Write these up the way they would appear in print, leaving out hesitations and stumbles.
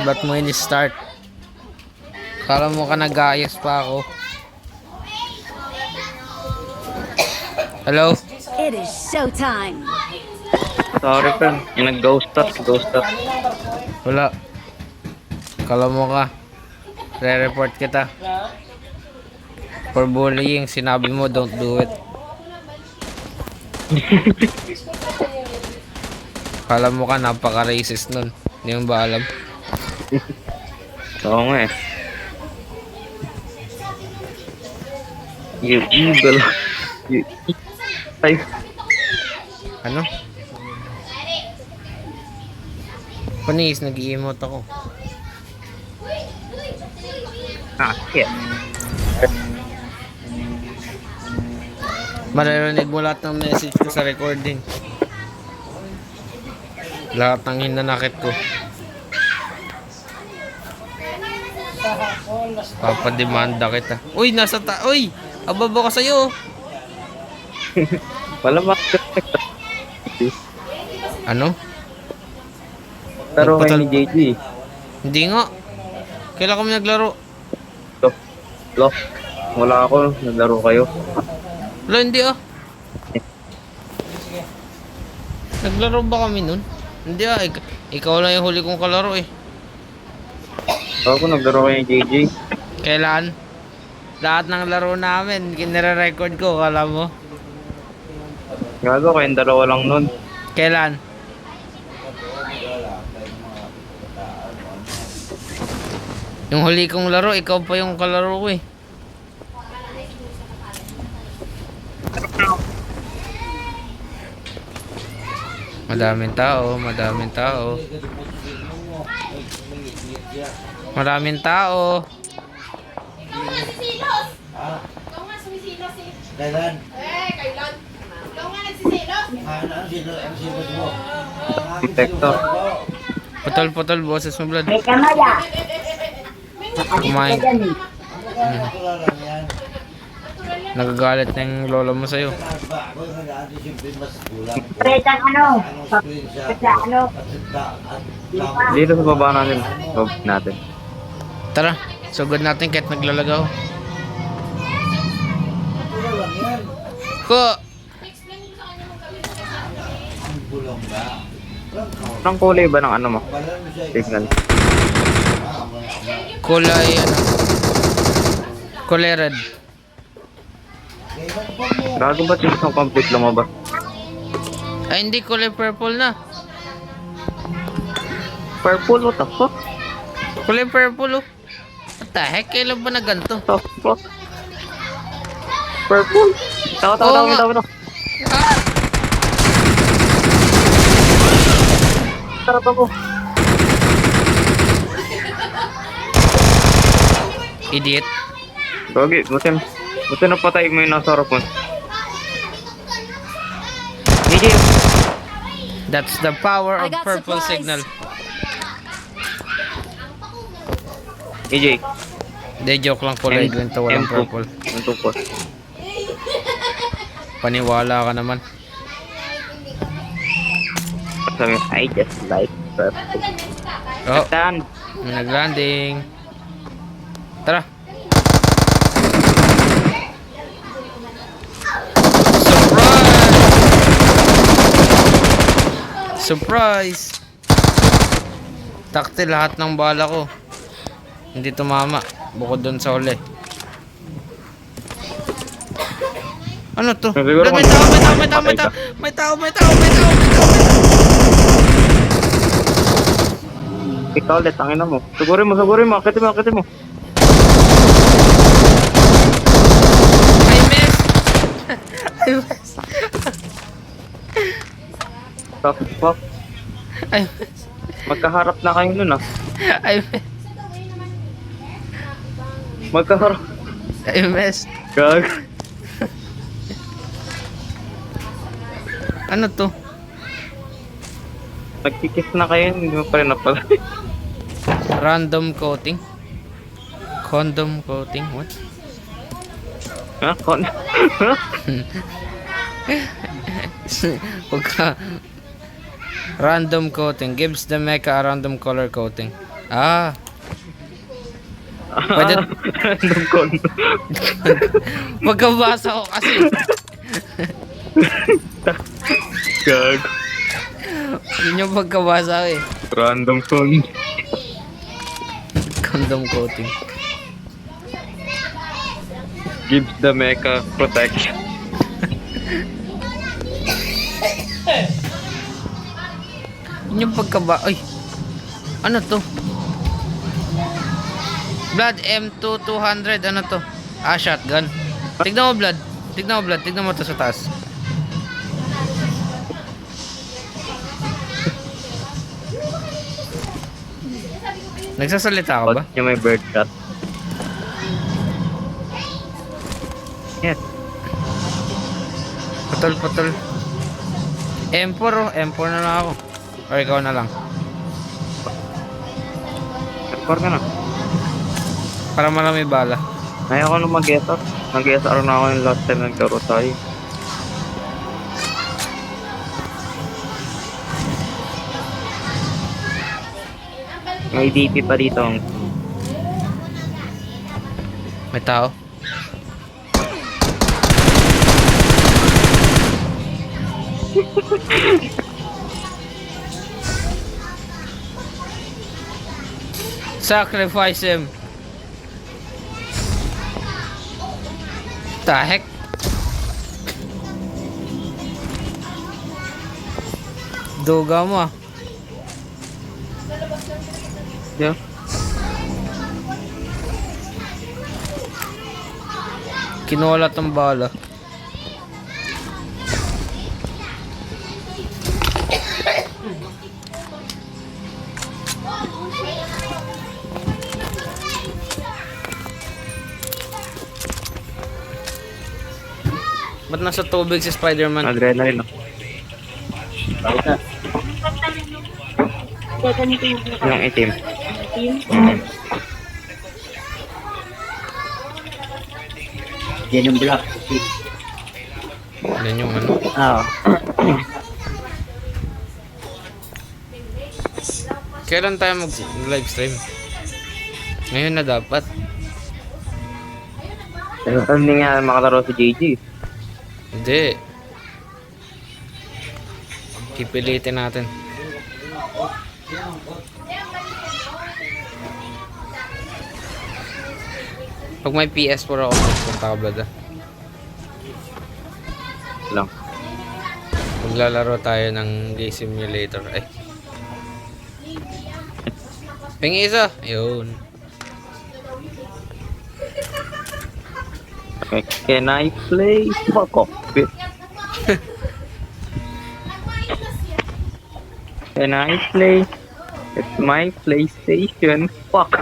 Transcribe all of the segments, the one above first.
Ba't mo in-start? Kala mo ka nag-ayos pa ako. Hello? It is showtime. Sorry friend, yung nag-ghost us. Wala. Kala mo ka. Re-report kita. For bullying, sinabi mo don't do it. Kala mo ka napaka-racist nun. Hindi mo ba alam? Oo nga eh. You evil. Ay, Ano? Panis, nag-i-emote ako. shit. Maririnig mo lahat ng message ko sa recording. Lahat ng hinanakit ko. Papademanda kita. Uy, Uy! Ababa ka sa'yo. Wala ba? Ano? Laro kayo ni JJ. Hindi nga. Kailan kami naglaro? Lo, wala ako. Naglaro kayo. Wala, hindi ah. Naglaro ba kami nun? Hindi ah. Ikaw lang yung huli kong kalaro eh. Ako naglaro kayo ni JJ. Kailan? Lahat ng laro namin, kinire-record ko, kala mo? Gago, kayong dalawa lang nun. Kailan? Yung huli kong laro, ikaw pa yung kalaro ko eh. Madaming tao, madaming tao. Maraming tao. Nagsisilos! Ikaw nga sumisilos eh. Kailan? Kailan? Ikaw nga nagsisilos! Ang silos mo? Arkitekto. Putol-putol, boses mo, blood. May kamaya. Kumain. Natural lang yan. Nagagalit na yung lola mo sa'yo. Ba, ako nag-aadi siyempre mas kulang. Pretang ano? Screenshot. Sa ano? Dito sa baba natin. Log natin. Tara, sugod natin kahit naglalagaw. Natural lang yan. Ko! Explain mo sa kanya kung kami sa Ang bulong ba? Anong kulay ba ng ano mo? Balan mo siya. Signal. Kulay, ano? Kulay red. Kailan pa mo? Gago ba't yung isang complete lumabas? Ay, hindi, kulay purple na. Purple, what the fuck? Kulay purple, oh. What the heck? Kailan ba na ganito? What the fuck? Purple? Tawa. Ah! Sarap ako. Idiot. Gogi, buti napatay mo yung nasa harap mo. JJ, That's the power I of got purple supplies. signal. JJ. Hindi, joke lang, kulay green to, walang M2. purple. M2 po. Paniwala ka naman. Sabi, I just like purple. Oh, Tan. nag-landing. Tara. Surprise! Takti lahat ng bala ko. Hindi tumama. Bukod doon sa huli. Ano to? Siguro May tao! Ikaw ulit, tangin na mo. Sugurin mo. Akitin mo. I miss! I miss! Fuck, fuck. I miss! Magkaharap na kayo nun ah. I miss! Magkaharap. I miss! Gag. Ano to? Nagkikis na kayo, hindi mo pa rin napala. Random coating? Condom coating? What? Ha? Pagka random coating gives the mecha a random color coating. Ah. Pwede- Random condo. Magkabasa ko kasi. Gag. Yun yung pagkabasa ko eh. Random condo. Condom coating. Gives the mecha protection. Yun yung pagkaba... Ay! Ano to? Blood M2 200. Ano to? Ah, shotgun. Tignan mo, Blood. Tignan mo, Blood. Tignan mo to sa taas. Nagsasalita ka ba? Ba't niya may bird shot? Yes. Putol. M4 oh. M4 na lang ako. O ikaw na lang. Report ka na. Para marami bala. Ayaw ko nung mag-SR. Nag-SR na ako yung last time nagkaro tayo. May DP pa dito. May tao. Sacrifice him. The heck? Duga mo ah. Yeah. Kinuha lahat ng bala. Ba't nasa tubig si Spider-Man? Adrenaline. Yung itim. Yan yung black. Yan yung ano. Ah. Kailan tayo mag-live stream? Ngayon na dapat. Pero hindi nga makalaro si JJ. Hindi. Pipilitin natin. Pag may PS4 ako, magpunta ka blada. Lang. Maglalaro tayo ng Gay Simulator. Ay. Pingi isa. Yun. Can I play? Fuck off, bitch. Can I play? It's my PlayStation. Fuck.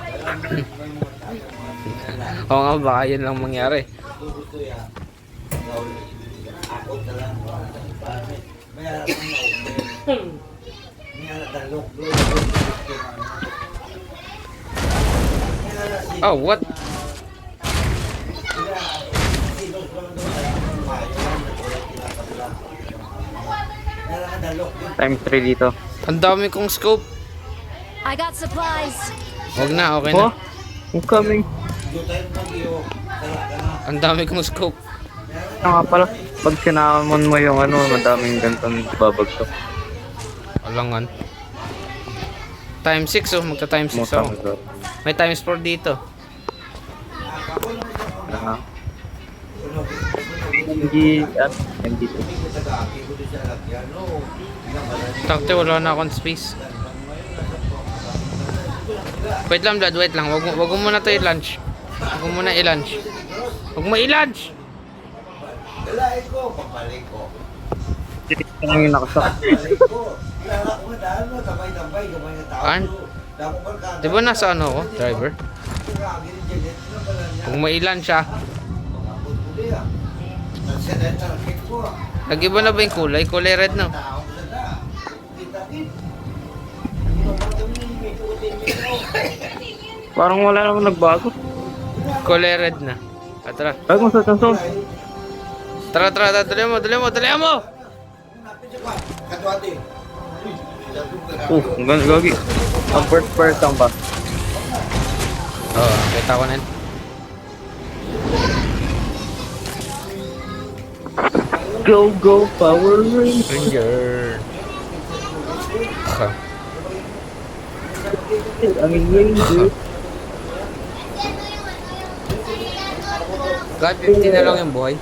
Oo nga, baka yun lang mangyari. Oh, what? Times 3 dito. Ang dami kong scope. I got supplies. Wag na, okay Oh, na. I'm coming. Ang dami kong scope. Ano nga pala, pag sinamon mo yung ano, madaming gantong babagsak. Walangan. Times 6 oh, magta times 6 Mutang ako. May times 4 dito. MG at MG2. Takte, wala na akong space. Wait lang, Vlad, wait lang. Wag mo muna to i-lunch. Wag mo muna i-lunch. Wag mo i-lunch! Dalain ko, papalik ko. Ito lang yung nakasak. Papalik ko. Kilala ko na daan mo, tambay-tambay, gamay na tao. An? Damo barkada. Di ba nasa ano ako, driver? Wag mo i-lunch ah. Nag-iba na ba yung kulay? Kulay red na. Parang wala naman nagbago. Kulay red na. Ah, tara. Bag mo sa tansong. Tara, dali mo. Kadwati. Ang ganda, gagi. Ang first lang ba? Oo, kita ko na yun. Go, Power Rangers! Ranger. Okay. Ang Ranger! God, 50 na lang yung buhay.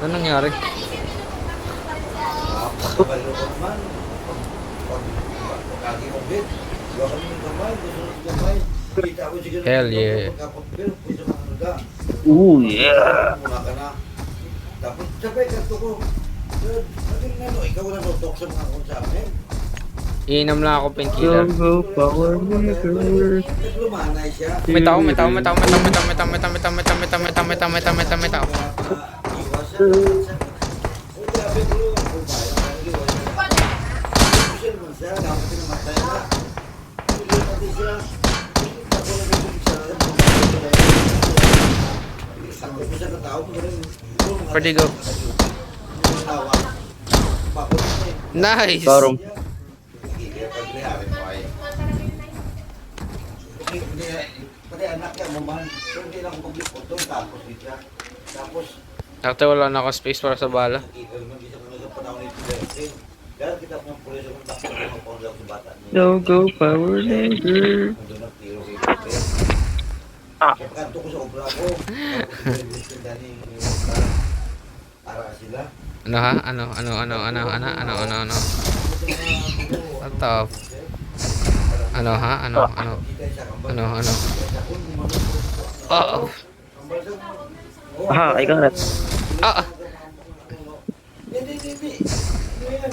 Ano nangyari? Kabalo ko naman. Pagkagi mo bit. Gawa kami ng gamay. Gusto ng gamay. Kita ko siguro. Hell yeah. Pagkapagpil. Gusto mga hangga. Ooh, yeah! Muna ka na. Tapos sabay kanto ko. Naging ano, ikaw na tutok sa mga kung sa amin. Iinom lang ako painkiller. Go, Power Rangers! Naglumanay siya. May tao. May tao. Iwas siya. Uy, grabe ko yun. Kung bayan ka nag-iwas siya. Social man siya. Dapat pinamatay na. Uy, pati siya. Ako na naging siya. Sakto ko siya na tao. Perdigo. Nice! Karong. Pati anak niya, maman. So, hindi lang ako pag-ipotol. Tapos siya. Tapos, Ate, wala na ako space para sa bala. nakita naman isa ko na sa panahon ni Pilipin. Kaya kita ko ng pulis akong takbo ng mga panglaw sa bata niya. Go, Power Rangers! Nandun ang tiro kay Pilipin. Kaya pagkanto ko sa obra ko. Tapos Pilipin dani para sila. Ano ha? Ano? What the f... Ano ha? Ano? Oh! Aha, I got it. Ah! Hindi. Ano yan?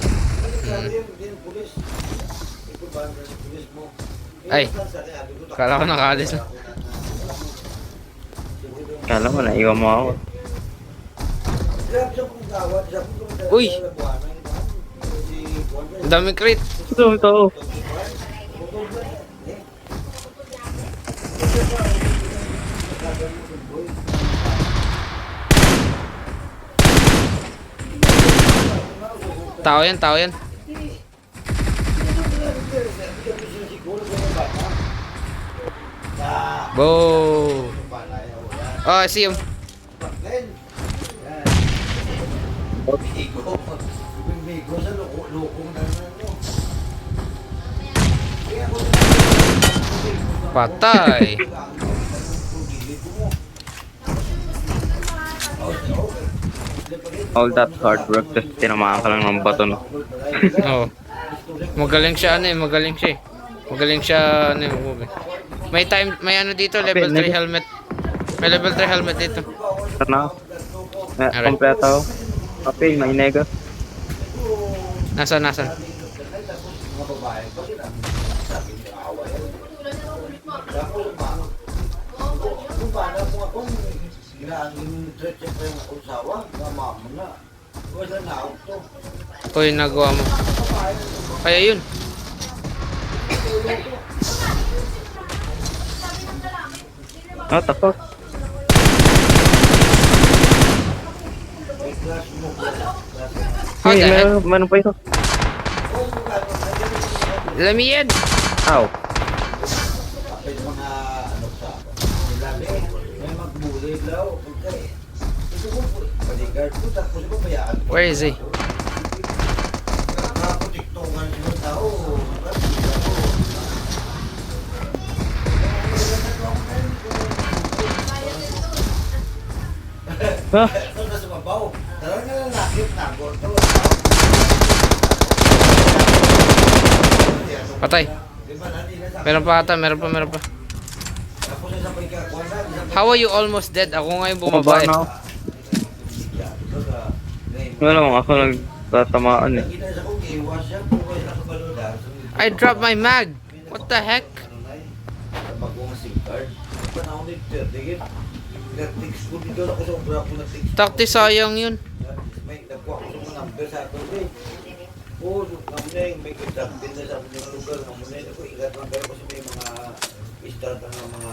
Sabi yan, pulis. Ikaw ba ang pulis mo? Ay. Kala ko nakaalis na. Kala mo na, iwan mo ako. Uy! Ang daming crate. Ito. Tao yan. Bo! Oh, I see him. Bigo sa lukong na ano. Patay. All that hard work, tapos tinamaan ka lang ng bato, no? Oh. Magaling siya. Magaling siya may ano dito, level 3 helmet. May level 3 helmet dito. Sana. Alright. Kompleto ako. Okay, may nega. Nasaan? Mga babae pa sila. Sabi niya awa yan. Tapos kung paano mo akong threat siya pa yung usawa, mama mo na. Wala na ako to. Uy, nagawa mo. Kaya yun. What the fuck? May class mo. How the heck? Meron pa ito. Lamiyan! Ow. Kapit mga ano sa nilabi. May magbuli daw. Okay. Ito ko bodyguard ko tapos ko bayaan. Where is he? Nakaputiktongan sila tao. Ha? Ito na sumabaw. Talagang nalalakit na. Gordo. Patay. Diba nandi na sa Meron pa ata, meron pa. tapos sa pagkakuan na. How are you almost dead? Ako ngayon bumaba Bumaba eh. na ako. Wala lang ako nagtatamaan eh. Kita sa kong iwas siya. Kung kayo nakabalula. I dropped my mag. What the heck? Bagong SIM card. Panahon ni Terdigin. Nag-text ko dito ako sa obra ko nag-text. Takti sayang yun. May nakuha ko sa mga number sa akin. Oo, namunay. May contact din na sa mga lugar. Namunay. Ako ingat lang kayo kasi may mga start ng mga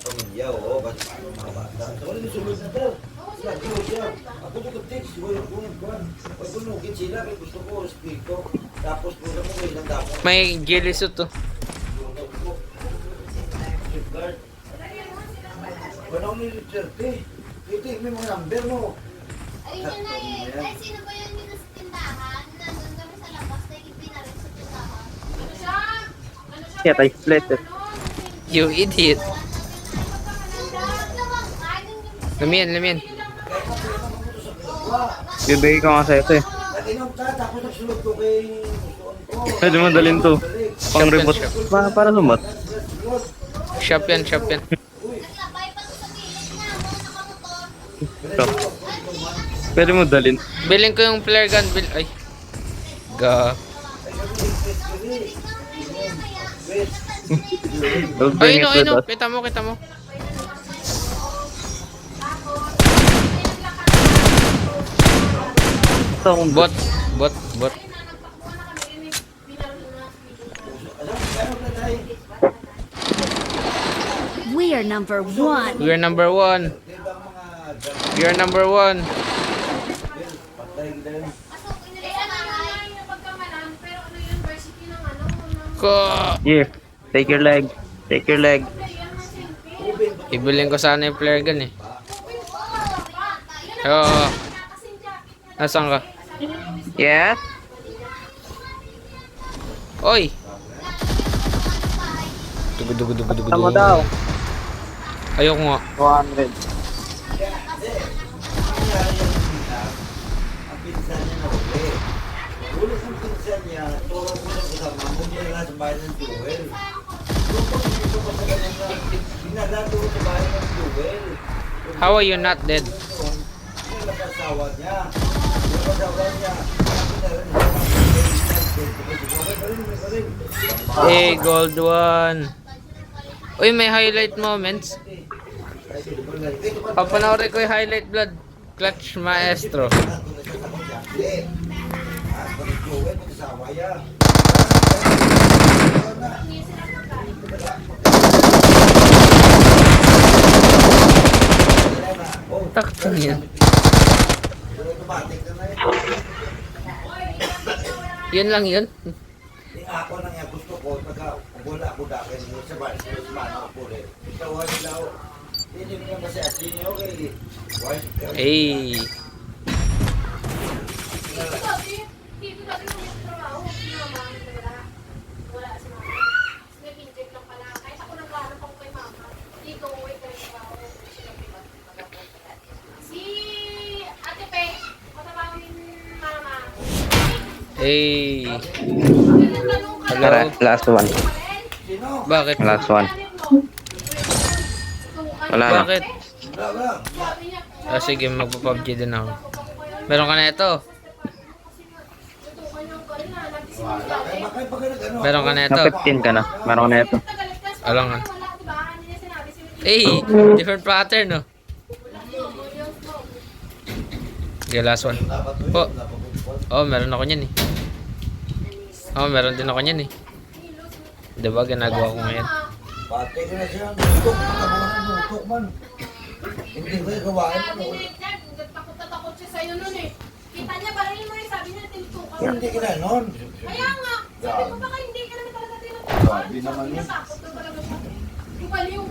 pamilya. Oo, kasi mga bata. So, wala nasulod na daw. Sila, siya. Ako ito ka-text. Huwag ko nagkuhan. Huwag ko nugin sila. Gusto ko, speak ko. Tapos puta mo may isang tapos. May ghillie suit to. Safeguard. Panahon ni Richard eh. Ito may mga number mo. Ayun yun na eh. Ay, sino ba yun dito sa tindahan? Nandun kami sa labas, nagigipin na rin sa tindahan. Ano siya? Ano siya? Yeah, I split it. You idiot. Lumiyan, lumiyan. Bibigay ko nga sa ito eh. Nag-inom ka, tapos nagsunod ko kay Musuon ko. Pwede mo dalhin to. Pang remote. Para sumot. Shop yan, shop yan. Naglabay pa to sa gilid na, mga nakamotor. Ito. Pwede mo dalhin. Bilhin ko yung flare gun. Ay. Ga. I'll bring Ay, no, it with us. Kita mo, kita mo. Ito akong Bot. We are number one. We are number one. We are number one. Patay din. Pero ano university ng ano? Ko. Yeah. Take your leg. Take your leg. Ibilhin ko sana yung flare gun eh. Oo. Nasaan ka? Yes? Oy! Dugo. Tama daw. Ayoko nga. 100. Ang pinsan niya na uli. Ulit ng pinsan niya, turo ko na kasama mo niya lang sa bahay ng Jewel. Turo dito ko sa kanya na pinaglato ko sa bahay ng Jewel. How are you not dead? Yung nakasawa niya. Yung nakasawa niya. Hey, gold one. Uy, may highlight moments. Papanoorin ko yung highlight blood. Clutch maestro. Takto niya. Yun lang yun. Ako nang gusto ko, pagka wala ako dakin sa bahay, sa mano ko rin. Ikaw nila ako. Hindi mo kasi asin niyo kay Hey. Dito dati nung trabaho, mama, wala si mama. Nag-intake lang pala. Kahit ako nagkahanap ako kay mama. Dito, uwi ka rin trabaho. Si Ate Pe, matabawin mama. Hey. Tara, last one. Bakit? Last one. Wala na. Bakit? Ah, sige, magpa-PUBG din ako. Meron ka na ito. Meron ka na ito. Na 15 ka na. Meron ko na ito. Alangan. Hey, different pattern, no? Okay, last one. Oh, meron ako niyan eh. Oh, meron din ako niyan eh. Diba, ginagawa ko ngayon. Pati ko na siya, nutok, nutok man. Hindi ko yung gawain mo. Takot na takot siya sa'yo nun eh. Kita niya, baril mo eh. Sabi niya, tinutukan. Hindi ka na nun. Kaya nga, sabi ko baka hindi ka naman talaga tinutukan. Grabe naman yun. Natakot na talaga siya. Yung baliw.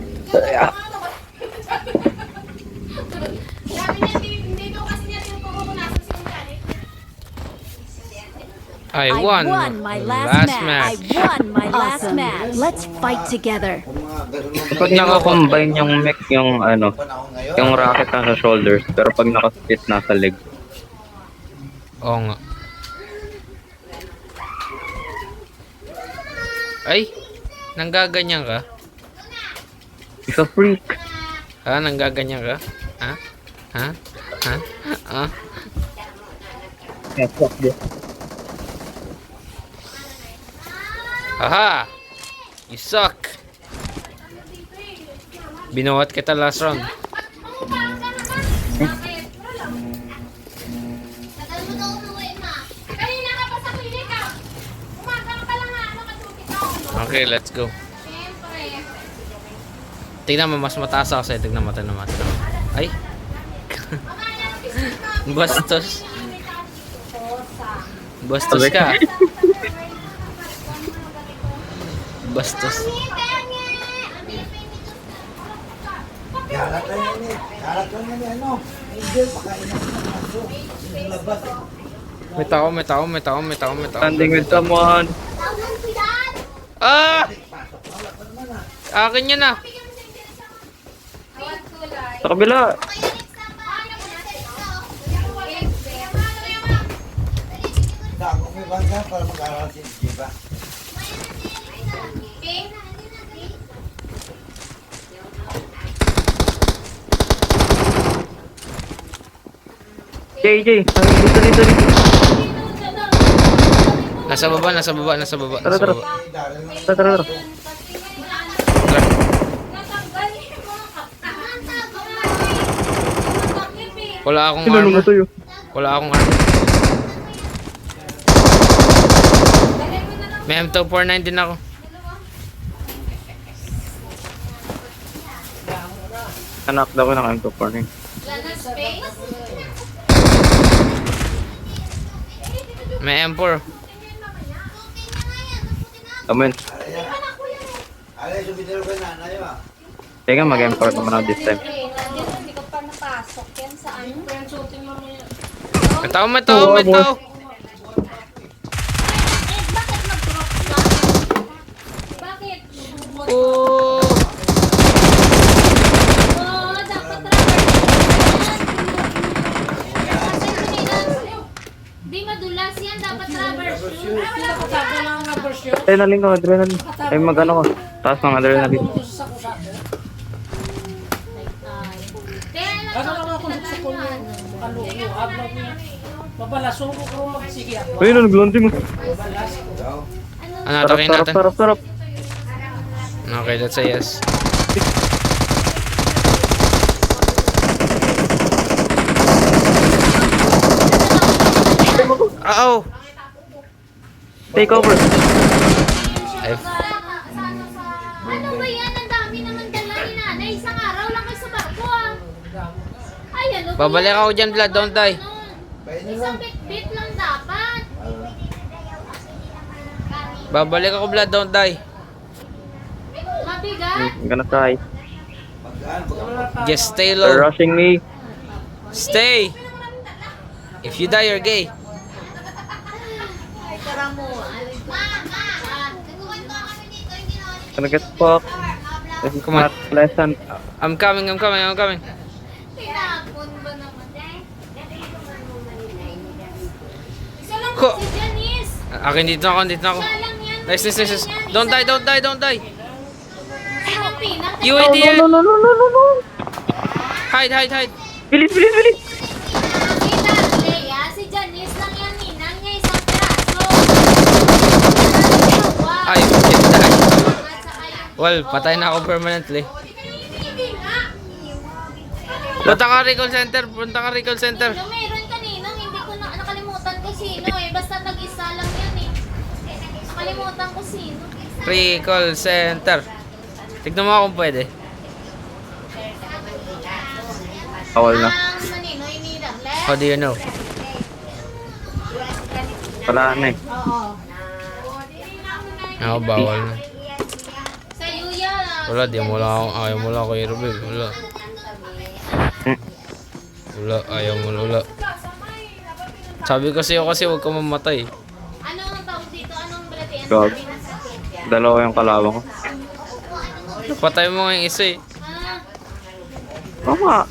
Sabi niya, hindi daw kasi niya tinutukan kung nasa si Janet. I I won my last match. I won my last match. Let's fight together. Kung mga ganun lang Pag naka-combine yung mech yung ano, panahon ngayon. yung rocket nasa shoulders, pero pag naka-split nasa leg. Oo nga. Ay, nanggaganyan ka? It's a freak. Ha? Nanggaganyan ka? Ha? Ha? Ha? Ha? Yeah, fuck this. Haha! You suck! Binuhat kita last round. Tagal mo na umuwi, ma. Kanina ka pa sa klinika. Umaga ka lang nga, nakatuti ka. Okay, let's go. Siyempre. Tingnan mo, mas mataas ako sa'yo. Tingnan mo, tingnan mo. Ay! Bastos. Bastos ka. Bastos. Karat lang yan eh. Karat lang yan eh. Ano? Angel, pakain ako ng aso. Yung labas eh. May tao, may tao, may tao, may tao, may tao. Standing with someone. Ah! Akin yan ah. Sa kabila. Saan kung may bangka para mag-aral si Jiba? JJ. Dito, dito, dito. Nasa baba, nasa baba, nasa baba, Tara, nasa tara. baba. Tara, tara, tara. Tara. Wala akong Sinanong armor. na tayo. Wala akong armor. May M249 din ako. Anak daw ko ng M249. May M4. Amen. Alay, sumidero ka na. Ano yun? Teka, mag-import naman ako this time. Hindi ko pa napasok yan sa ano. May tao, may tao, may tao. Bakit nag-drop ka? Bakit? Oh! Oo, dapat rubber shoe. Di madulas yan, dapat rubber shoe. Adrenaline ko, adrenaline. Ay, mag-ano ko. Taas ng adrenaline. Kaya lang Ano naman ako nagsuko niya? Kaluko, abang niya. Mabalaso ko kung magsige ako. Ayun, nag-launching mo. Ano, Sarap, takin sarap, natin. sarap, sarap. Okay, that's a yes. Oh! Take over. Ay, ano ba yan? Ang dami naman dala ni nanay. Isang araw lang kayo sa barko ah. Ay, ano to babalik yan? ako dyan, Vlad. Don't die. Isang bit-bit lang dapat. Babalik ako, Vlad. Don't die. Mabigat. I'm gonna try. Just stay They're low. rushing me. Stay! If you die, you're gay. Ay, tara mo. Gonna get fucked. This is Come on. not pleasant. I'm coming, I'm coming, I'm coming. Tinapon ba naman? Ko! Si Janice. Akin dito ako, dito ako. Siya lang yan. Nice, nice, nice. Don't die, don't die, don't die. Sinong pinang? You No, idiot! no, no, no, no, no, no. Hide, hide, hide. Bilis, bilis, bilis. Kita, Leia, si Janice lang yan, ninang niya isang piraso. Ay, shit, die. At saka yung... Well, patay na ako permanently. Hindi nga. Punta ka recall center, punta ka recall center. Yung meron kaninang, hindi ko na nakalimutan ko sino eh. Basta nag-isa lang yan eh. Nakalimutan ko sino. Recall center. Tignan mo kung pwede. Bawal na. Ang maninoy ni Raglet. How do you know? Wala na eh. Oo. Ako, bawal na. Sa Yuya. Wala, di mo lang ako, ayaw mo lang ako i-reveal. Wala. Wala, ayaw mo, wala. Sabi ko sa'yo kasi huwag ka mamatay. Ano ang tawag dito? Anong balatian? God. Sabi ng sakit. Dalawa yung kalawang ko. Patay mo nga yung isa eh. Ah, Tama.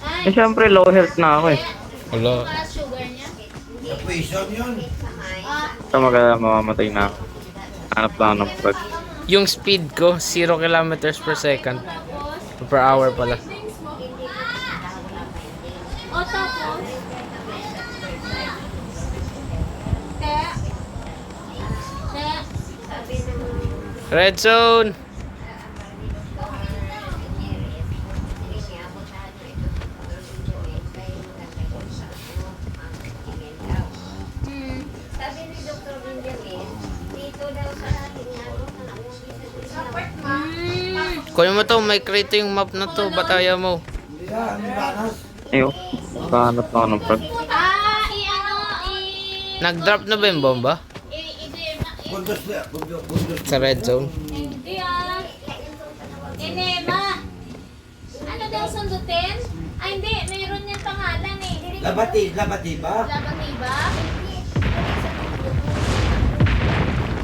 ay. Eh, syempre, low health na ako eh. Wala. Para sugar niya. Poison yun. Ah, Sa mamamatay na ako. Hanap lang ng plug. Yung speed ko, 0 kilometers per second. tapos. Per hour pala. O tapos. Kaya. Kaya. Red zone! Sabi ni Dr. Benjamin, dito daw sa ating Kunin mo to, may crate yung map na to. Ba't ayaw mo? Hindi na, ano banas? Ayo. Hanap lang ako ng plug. Ah, i-ano, Nag-drop na ba yung bomba? i-demo Bundos na, bundos. Sa red zone. Hindi ah. Enema. Ano daw sundutin? Ay hindi, mayroon niyang pangalan eh. Labati ba? Labati ba?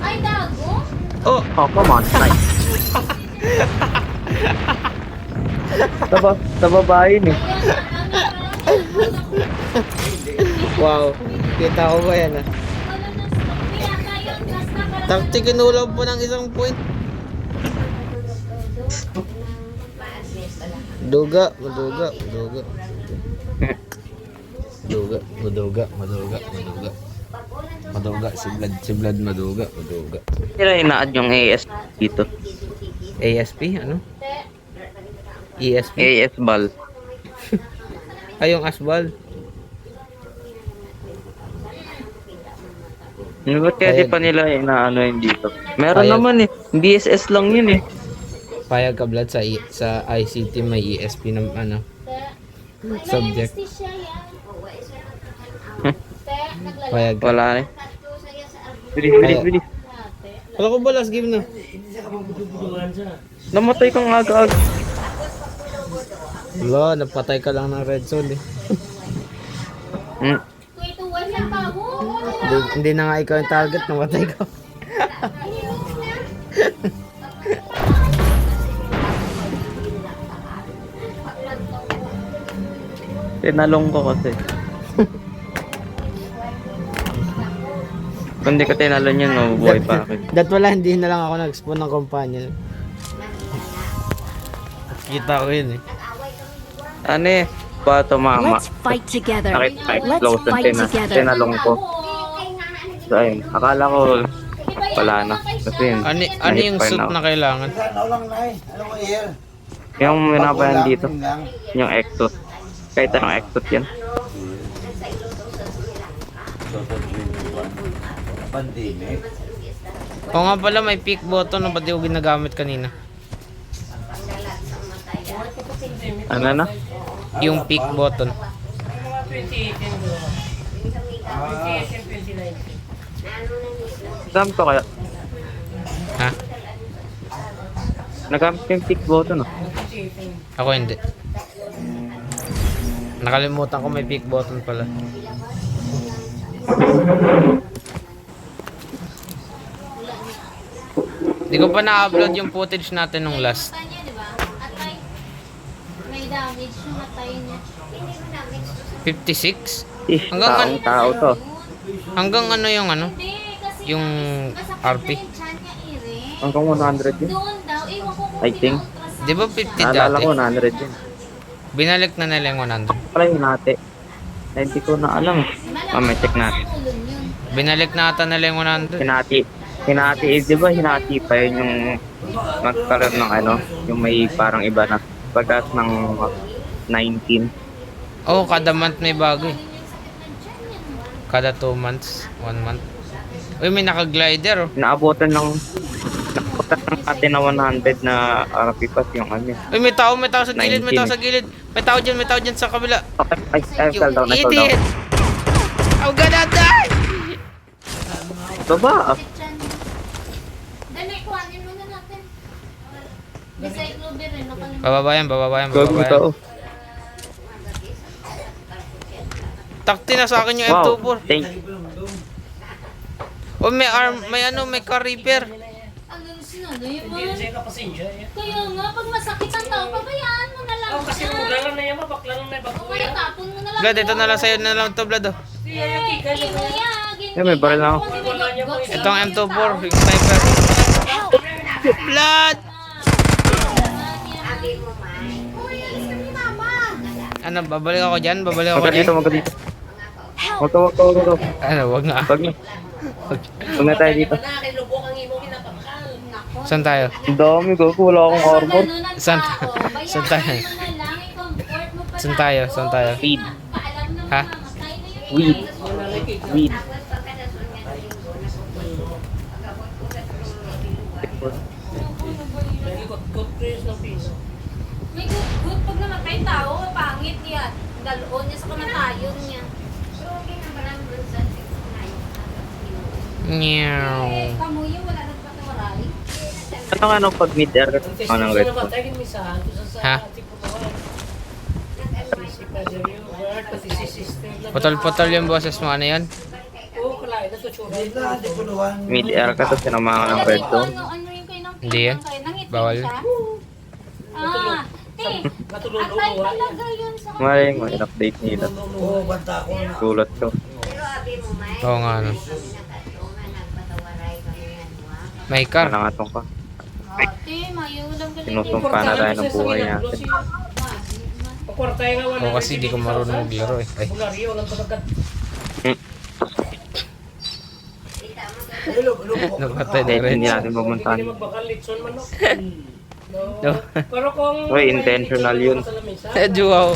Ay, dago? Oh! Oh, come on. Nice. Sa babae ni. Wow. Kita ko ba yan ah? Wala na stop. Yata yun. Basta parang... Takti kinulaw po ng isang point. Duga, maduga, maduga. Maduga, maduga, maduga, maduga. Maduga, si Vlad maduga, maduga. Sila ina-add yung AS dito. ASP, ano? ESP? AS ball. Ay, yung asbal. Ba't kaya di pa nila inaano yun dito? Meron Ayan. naman eh. BSS lang yun eh. Payag ka Vlad sa ICT may ESP ng ano. Subject. May anesthesia yan. Te, naglalaki. Payag ka. Wala eh. Bilis. Wala ko ba last game na? Namatay kang aga-aga. Wala, napatay ka lang ng red zone eh. Tuwituan yan pa mo. Hindi na nga ikaw yung target, namatay ka. Tinalong ko kasi. Kung di ka tinalon yun, mabubuhay pa ako. Dat wala, hindi na lang ako nag-spawn ng kumpanya. Kita ko yun eh. Ano eh? Pa tumama. Let's fight together. Nakita Let's explosion fight together. tinalong ko. So ayun, akala ko wala na. Kasi yun, Ano yung na-hit suit pa na kailangan? Ano lang na eh. Ano mo here? Yung minabayan dito, Lang. yung exos. Kahit anong exos yan. Pandemic. Oo nga pala, may peak button na ba't di ko ginagamit kanina? Ano na? Yung peak button. Mga 2018 doon. 2018, 2019. Saan to kaya? Ha? Nagamit ko yung tick button, no? 2018. Ako hindi. Nakalimutan ko may peak button pala. Hindi ko pa na-upload yung footage natin nung last. Mata niya, di ba? At may damage yung mata niya. Hindi mo damage to sa... 56? Ish, Hanggang tao to. Hanggang ano yung ano? Hindi, kasi Yung masakit RP. na yung tiyan niya, Ire. Hanggang 100 yun. Doon daw, iwan ko kung I think. pina-ultrasound. Di ba 50 Naalala dati? ko 100 yun. Binalik na nila yung 100. Pala yung hinati. Hindi ko na alam. May check natin. Ulon yun. Binalik na ata nila yung 100. Hinati, di ba hinati pa yun yung magkaroon ng ano, yung may parang iba na. Pagkat ng 19. Oh, kada month may bago eh. Kada 2 months, 1 month. Uy, may naka-glider oh. Naabutan ng atin na 100 na RP pass yung ano. Uy, may tao sa gilid, may tao sa gilid. May tao dyan sa kabila. Ay, fell down, I fell down. Idiot! I'm gonna die! Baba! Tiyan. Dali, kuhanin muna natin. Recycle rin. Bababayan. Gago tao. Takti na sa akin yung Wow, M24. thank Oh, may car repair. Ano sinado yun ba? Hindi siya kapasensya. Kaya nga, pag masakit ang tao, pabayaan mo na lang Oh, kasi siya. ulangan na yan, baklang na O bago kaya yan. tapon mo na lang. Vlad, ito na lang sa'yo na lang to, Vlad oh. Siya yung kika niya. Eh, may baril na ako. Ito ang M24, yung sniper. Vlad! Ano, babalik ako dyan? Babalik ako Magka dito, dyan? magka dito. Wag. Ano, wag nga. Wag na. Wag na tayo dito. Saan tayo? Ang dami, gago. Wala akong armor. Saan tayo? Saan tayo? Saan tayo? Feed. Ha? Weed. Weed. Good praise ng piso. May good pag namatay tao, pangit yan. Dalon niya sa kamatayon niya. Meow. Kamuyo, wala nang patawaray. Ano pag mid-air ka? Ano ng red Sino ba zone? tayo minsan? Ha? Sa tipo ko. Si Pedro yung word, pati si sister. Putol-putol yung boses mo. Ano yan? Oo, kalahin na to, tsura. Hindi na, di ko naman. Mid-air ka tapos sinamahan ng red zone. Ano yung kayo ng Hindi yan. Nangiti Bawal. siya? Ah, Natulog atay mo. talaga yun sa Maling mo, in-update nila. Oo, banta ko na. Gulat ko. Oo nga, no. May car. Nangatong ka. Ate, mayo lang galing. Sinusumpa na tayo ng buhay natin. Pagkwartay nga wala. Oo, kasi di ko marunong maglaro eh. Ay, Bularyo, walang pagkagat. Hello, hello po. napatay Hindi diretso. natin Hindi pumuntahan. magbakal, litson man no. No. Pero kung... Uy, intentional yun. Juwaw.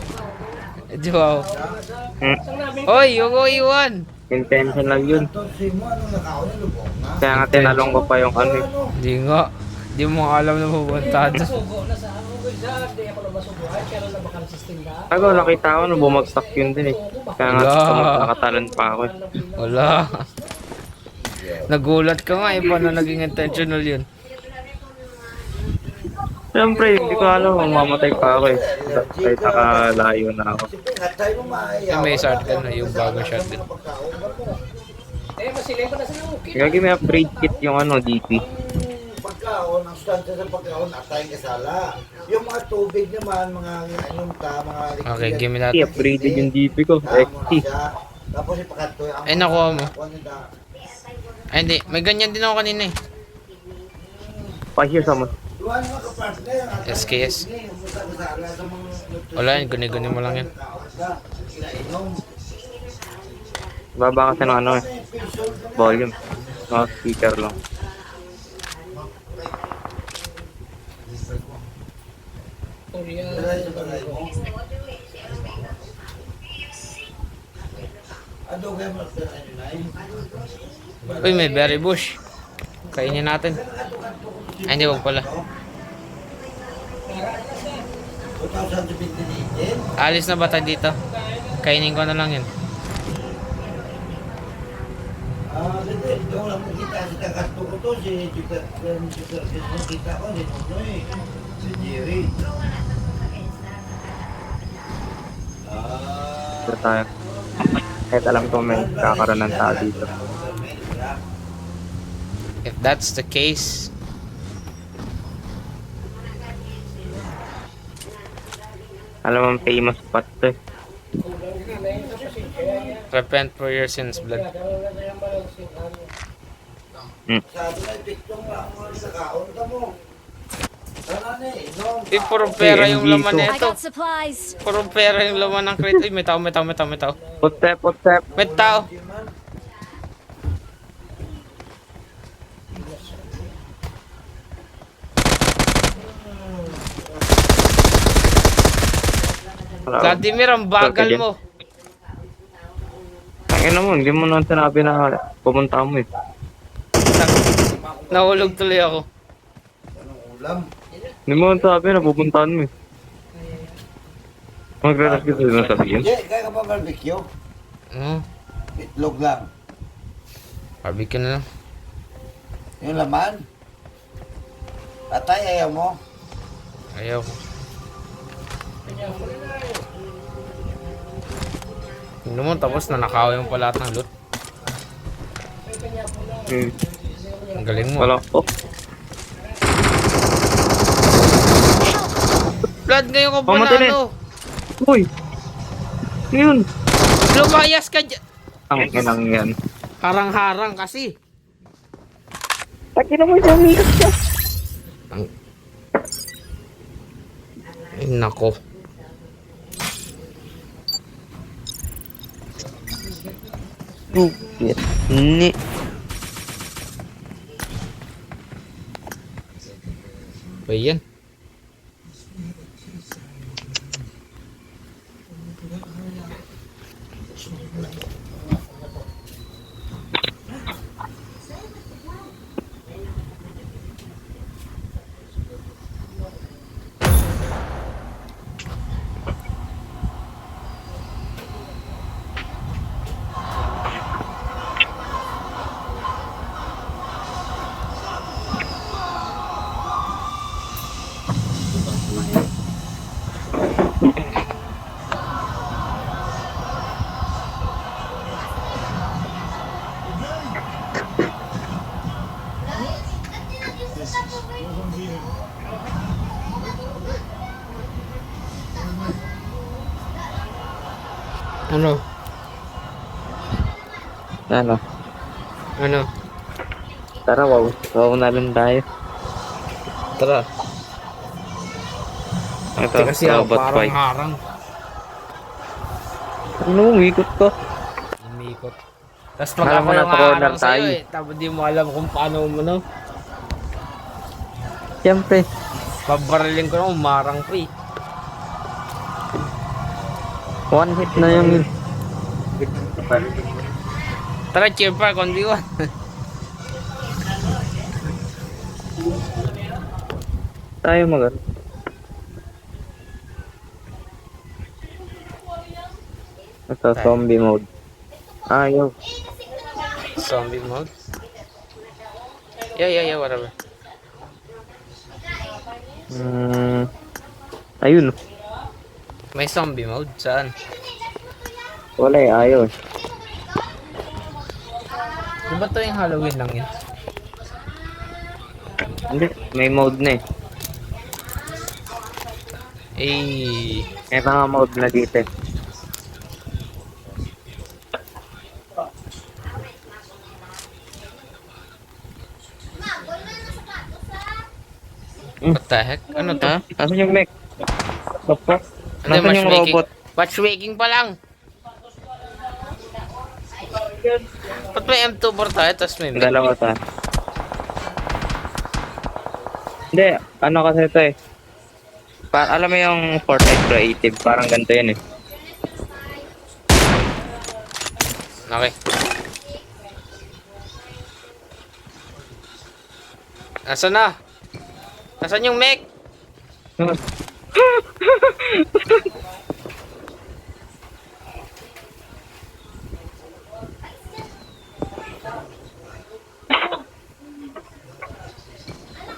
Juwaw. Hmm. Oy, yung iwan. Intentional yun. Tonsi mo, ano nakaon na lubong na? Kaya nga tinalong ko pa yung ano eh. Di nga. Di mo alam na pupunta doon. Masugo na sa ako. Di ako na masuguhan. Kaya lang bakal system na. Ako nakita ko na bumagsak yun din eh. Kaya nga Wala. nakatalon pa ako eh. Wala. Nagulat ka nga eh. Paano naging intentional yun? Siyempre, hindi ko alam kung mamatay pa ako eh. Kahit nakalayo na ako. Siyempre, hatay mo maayaw. May shotgun na, yung bagong shotgun. Eh, masiling pa na sila mukit. Gagi may upgrade kit yung ano, DP. Pagkaon, ang sustansya sa pagkaon, atay kasala. Yung mga tubig naman, mga inom ka, mga Okay, game Hindi, natin. upgraded yung DP ko. XT. Tapos ipakatoy. Ay, nakuha mo. Ay, hindi. May ganyan din ako kanina eh. Pa-hear sa mo. SKS. Wala yan. Guni-guni mo lang yan. Baba kasi ng ano eh. Volume. Mga speaker lang. Uy, may berry bush. Kainin natin. Ay, hindi. Wag pala. 2015. Alis na ba tayo dito? Kainin ko na lang yun. Ito lang mo kita si kakasto ko to, si Jupiter, kita ko, si Nonoy, si Jerry. Dito tayo. Kahit alam ko may kakaroon ng tao dito. If that's the case, Alam mo, famous spot to eh. repent for your sins, blood. Sabi na, piktong lang mo sa kaon ka mo. Sana na eh, no? Eh, puro pera yung MG laman to. I nito. got supplies. Puro pera yung laman ng crate. Uy, may tao, may tao, may tao, may tao. Footstep, footstep. May tao. Vladimir, ang bagal mo. Ang ina mo, hindi mo naman sinabi na pumunta mo eh. Nahulog tuloy ako. Anong ulam? Hindi mo naman sabi na pupuntahan mo eh. Magre-rescue sa'yo na sabihin. Yeah, kaya ka pa barbecue? Ano? Itlog lang. Barbecue na lang. Yung laman? Atay, ayaw mo? Ayaw ko. Hindi mo, tapos nanakaw yung pa lahat ng loot. Ang galing mo. Wala ko. Blood, ngayon ko pala Pamatay na. ano. Uy! Ano yun? Lumayas ka dyan. Ang inang yan. Harang-harang kasi. Taki naman siya, umikas siya. Ay, nako. Stupid. Ni. Ba yan? Ano? Ano? Ano? Tara, wow. Wow na lang tayo. Tara. Ito, Kasi ako robot parang fight. harang. Ano, umikot ko. Umikot. Tapos pag Alam ako mo, yung nasa corner haharang sa'yo tayo. eh. Tapos di mo alam kung paano mo no. Siyempre. Pabarilin ko na umarang ko eh. One hit na yung... Tara, cheer pa, kundi 1. Tayo mag... Ito, zombie mode. Ayaw. Zombie mode. Yeah, whatever. Ayun. May zombie mode? Saan? Wala eh, ayaw eh. Di ba ito yung Halloween lang yun? Hindi, may mode na eh. Eh, May mga mode na dito eh. what the heck? Ano to? Ha? Asan yung mech? Apa? Hindi, Nasaan yung matchmaking. robot? Matchmaking pa lang. Ba't may M2 bar tayo, tapos may mech? Dalawa ta. Hindi, ano kasi ito eh. Alam mo yung Fortnite Creative, parang ganito yan eh. Okay. Nasaan na? Nasaan yung mech?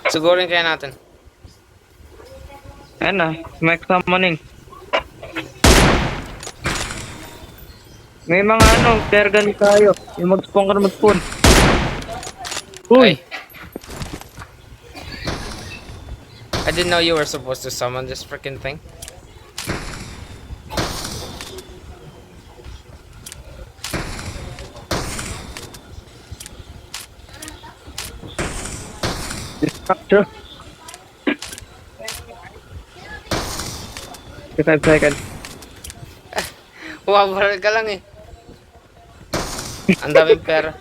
Sigurin kaya natin. Ayan na, mech summoning. May mga ano, flare gun tayo. Yung mag-spawn ka na mag-spawn. Uy! Ay. I didn't know you were supposed to summon this freaking thing. Distraction. 5 seconds. Wawaral ka lang eh. Ang daming pera.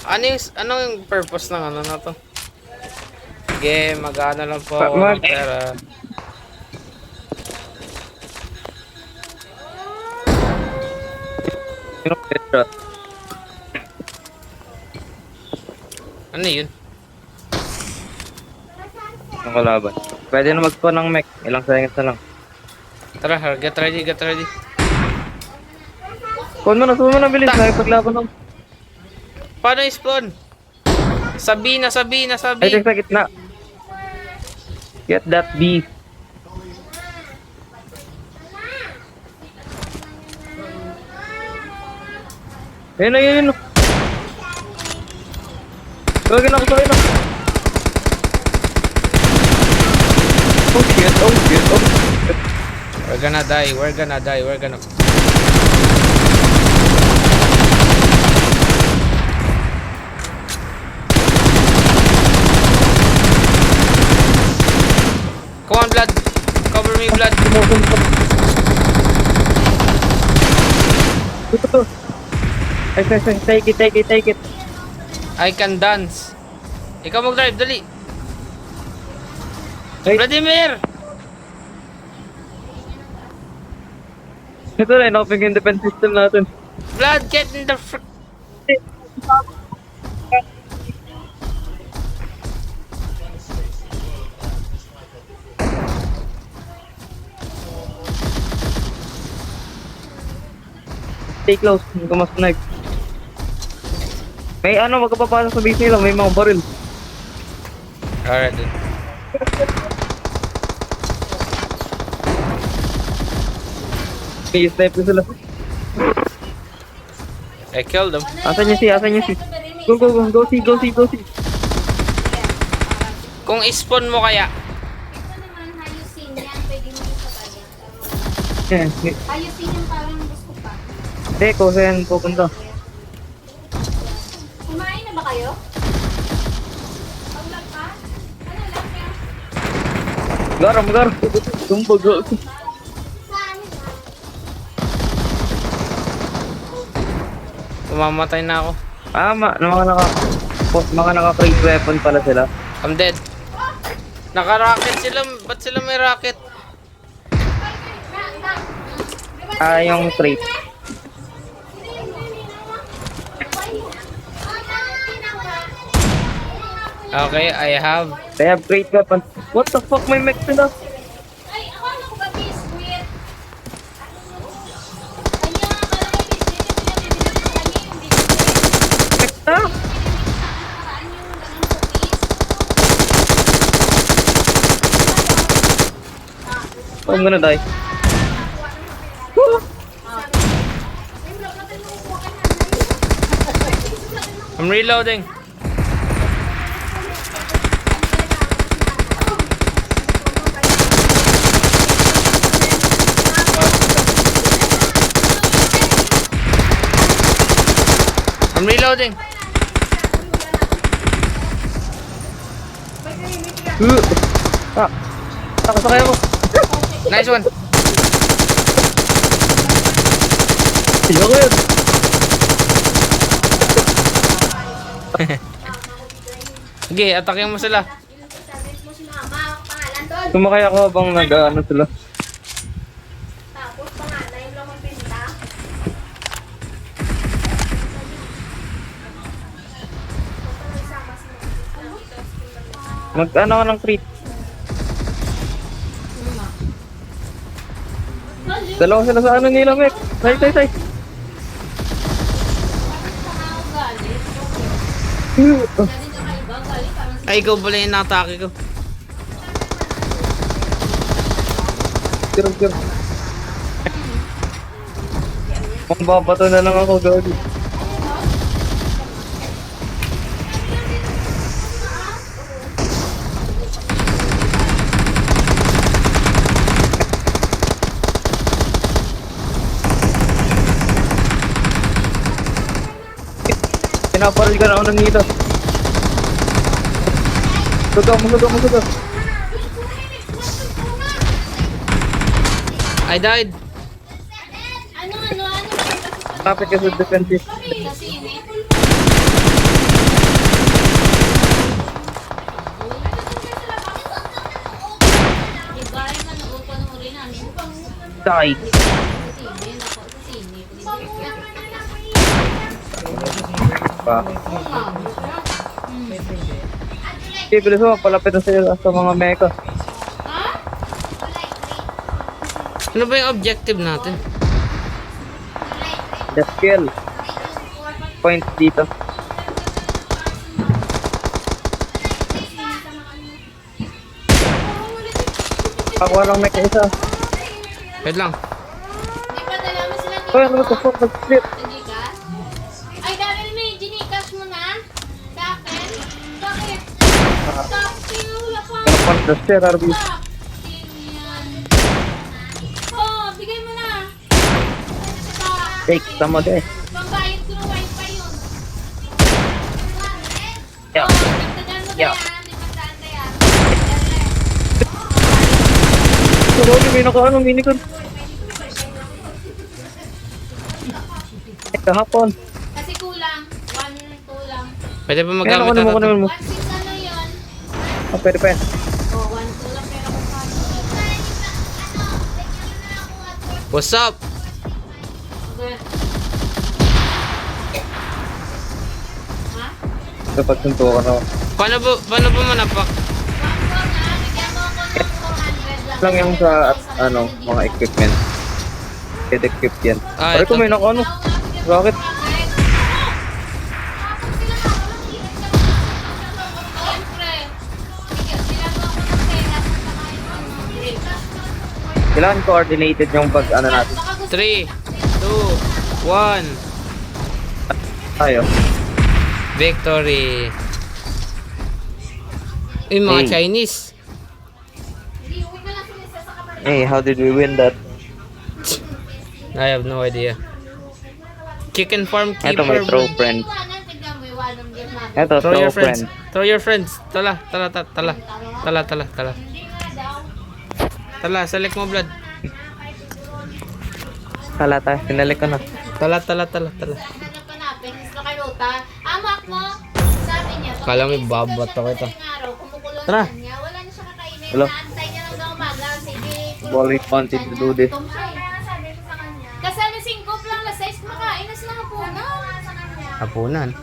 Ano yung purpose ng ano na to? Sige, mag-ano lang po ako ng pera. Yung headshot. Ano yun? Ang kalaban. Pwede na mag-spawn ng mech. Ilang seconds na lang. Tara, get ready, get ready. Spawn mo na, bilis. Nakipaglaban ng... Paano i-spawn? Sabi na. Ay, sa gitna. Get that B. Ayun. Gawin ako. Oh shit. We're gonna die. Come on, blood. Cover me, blood. Ay, take it. I can dance. Ikaw mag-drive, dali. Ay. Vladimir! Ito na, inopen yung defense system natin. Blood, get in the frick. Stay close, hindi ka mas-snipe. May ano, magkapapasok sa base nila, may mga baril. Alright, dude. May snipe na sila. I killed him. Asan niya si? Go see. Kung ispawn mo kaya. Ito naman, hayusin yan. Pwede mo yung sabayan. Ayusin yung parang gusto pa. Hindi, kung saan pupunta. Kumain na ba kayo? Paglag pa? Ano lang yan? Garam. Tumbog. Sa amin na. Umamatay na ako. Mga naka-crate weapon pala sila. I'm dead. Naka-rocket sila. Ba't sila may rocket? Yung crate. Okay, I have. They have crate weapon. What the fuck, may mech sila? Ay, akala ko ba biscuit? Kanya, akala ko biscuit. Yung pinabibili ko kanya yung biscuit. Mech na? Nakaraan yung ganun cookies. Oh, I'm gonna die. I'm reloading. I'm reloading. Ah, nakasakay ako. Nice one. Ayoko yun. Sige, atakin mo sila. Sabi mo si mama, pangalan doon. Sumakay ako habang nag-ano sila. Tapos pangalan yung lang ang pinta. Mag-ano ka ng crate. Dalawa sila sa ano nila, mech. Say. Ay, ikaw pala yung natake ko. Kiro. Magbabato na lang ako, gagi. Pinaparil ka na ako ng nito. Suga. I died. Ano? Kapit ka sa defensive. Kasi ini. Iba rin na nagupanurin namin. Die. Pa. Okay, bilis mo. Palapit na sila sa mga mecha. Ano ba yung objective natin? The skill. Points dito. Ako lang mecha isa. Wait lang. Di ba dala mo sila dito? Hoy, ano ba ito? Fuck, nag-split. Gcash? Ay, Daryl, may Gcash mo na? Sa akin? Bakit? Thank you, wala pa. Ano pa? The share, RB. Yan. Oh, bigay mo na. Take, tama din. Pambayad ko ng wifi yun. Yeah. Oh, dagdagan mo na Yeah. yan. 500 na yan. So, Rory, may naka-ano, minicon. Kahapon. Kasi kulang. 1-2 lang. Pwede ba Kaya magamit ako naman ko na naman mo. 1-6 ano yun? Ah, pwede pa yan. Oh, 1-2 lang pero kung paano. What's up? Okay. Ha? Kapag suntukan ako. Paano ba manapak? 1-4 na. Bigyan mo ako ng 400 lang. Lang yung sa, mga equipment. Get equipped yan. Ah, Pare ko ito. may naka-ano. Rocket. Kailangan coordinated yung pag-ano natin. 3, 2, 1. Tayo. Victory. Yung mga Hey. Chinese. Hey, how did we win that? I have no idea. Chicken farm Ito may keeper. throw friend. Iwanan, tignan mo, iwanan din namin. Ito, Throw throw your friends. friend. Throw your friends. Tala. Hindi nga daw. Tala, salik mo blood. Tala tayo, sinalik ko na. Tala. Hanap ka natin, gusto kay Ruta. Amak mo, sabi niya. pag Kala mo nagising daw babot siya ako ito. madaling araw, kumukulong Tara. niya, wala na siya kakainin. Hello. Naantay niya hanggang umaga. Sige, Boring wanted to do this. gutom siya. Kasi alas 5 lang, alas 6 makain na sila hapunan. Hapunan.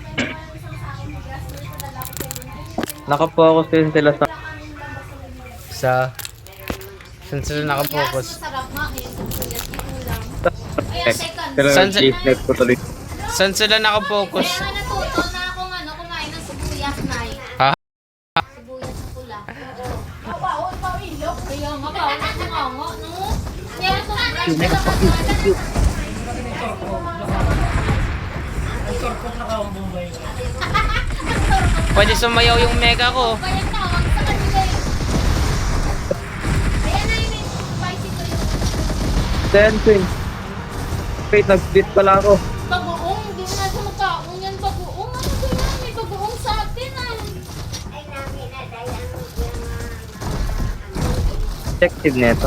Nakapokus din sila sa... Saan sila nakapokus? Masarap nga eh, sa sibuyas, ikulang. Ayan, second. Sila Sunset. nag-business ko tuloy. Saan sila nakapokus? Kaya nga natuto na akong kumain ng sibuyas na eh. Ha? Sibuyas na pula. Bawal pa ilok. Kaya nga, bawal na nga, no? Kaya ito, Turkot na ka ang Bombay. Pwede sumayaw yung mega ko. Kaya tawag sa kanila eh. Ayan na yun eh. Spicy ko yun. Dancing. Wait, nag-split pala ako. Bagoong, hindi na sa magkaong yan bagoong. Ano ba yan? May bagoong sa atin ah. Effective neto.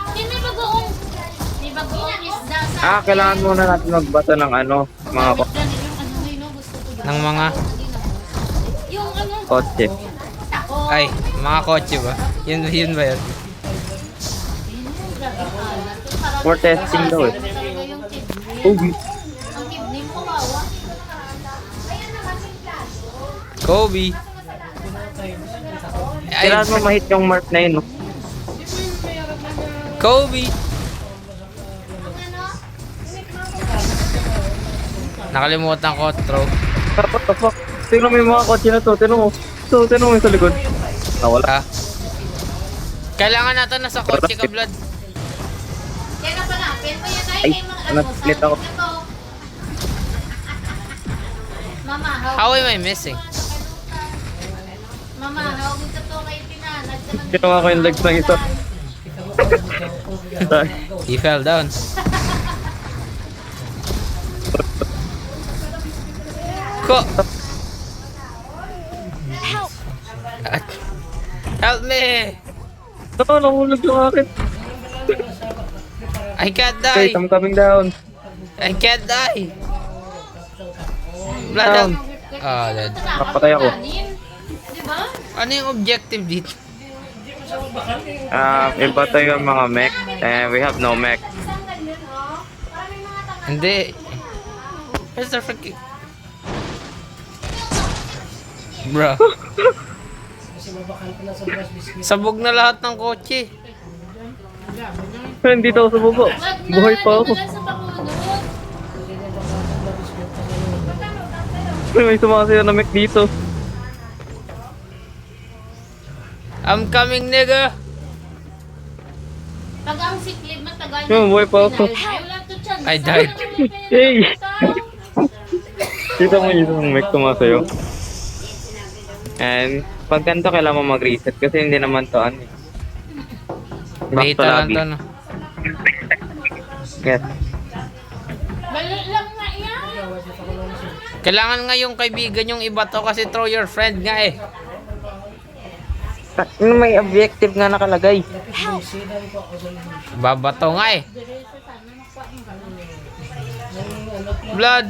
Hindi, may bagoong. May bagoong isda sa Ah, kailangan muna natin magbato ng ano, mga Yung ano yun, no? Gusto ko Ng mga yung ano, kotse. tako. ay, mga kotse ba? Yun ba yun? For testing daw eh. Talaga yung kidney. Oh, Ang kidney mo, kawawa. Kobe. Ay, kailangan mo mahit yung mark na yun, no? Kobe. Nakalimutan ko, throw. What the fuck? Tingnan mo yung mga kotse na to, tingnan mo. Tingnan mo yung sa likod. Ah, wala. Ha? Kailangan natin nasa kotse ka, blood. Kaya na palapin. Kaya tayo Ay, kay mga nag-split ako. Mamahaw. How am I missing? Mamahaw. Gusto to kay pinanad. Ginawa ko yung legs ng isa. He fell down. Ko. Help! Help me! No, nahulog yung akin. I can't Okay, die! I'm coming down. I can't die! Blood Down. out. Ah, dead. Napatay ako. Diba? Ano yung objective dito? Iba tayo yung mga mech. We have no mech. Hindi. Where's the freaking... Bro. Kasi mabakal ka na sa brush biscuit. Sabog na lahat ng kotse. Hindi daw sa bubo. Wag na. Buhay pa ako. Wala sa pakunod. May sumakasaya na mech dito. I'm coming, nigga. Pag ang siklib, matagal Yung buhay pa ako. Wala to chance. I died. Hey! Kita mo yung mech sumasayo. And pag ganito kailangan mo mag-reset kasi hindi naman to ano. Back to Data lang lobby. to, no? Yes. Balik lang nga yan. Kailangan nga yung kaibigan yung iba to kasi throw your friend nga eh. May objective nga nakalagay. Babato nga eh. Blood!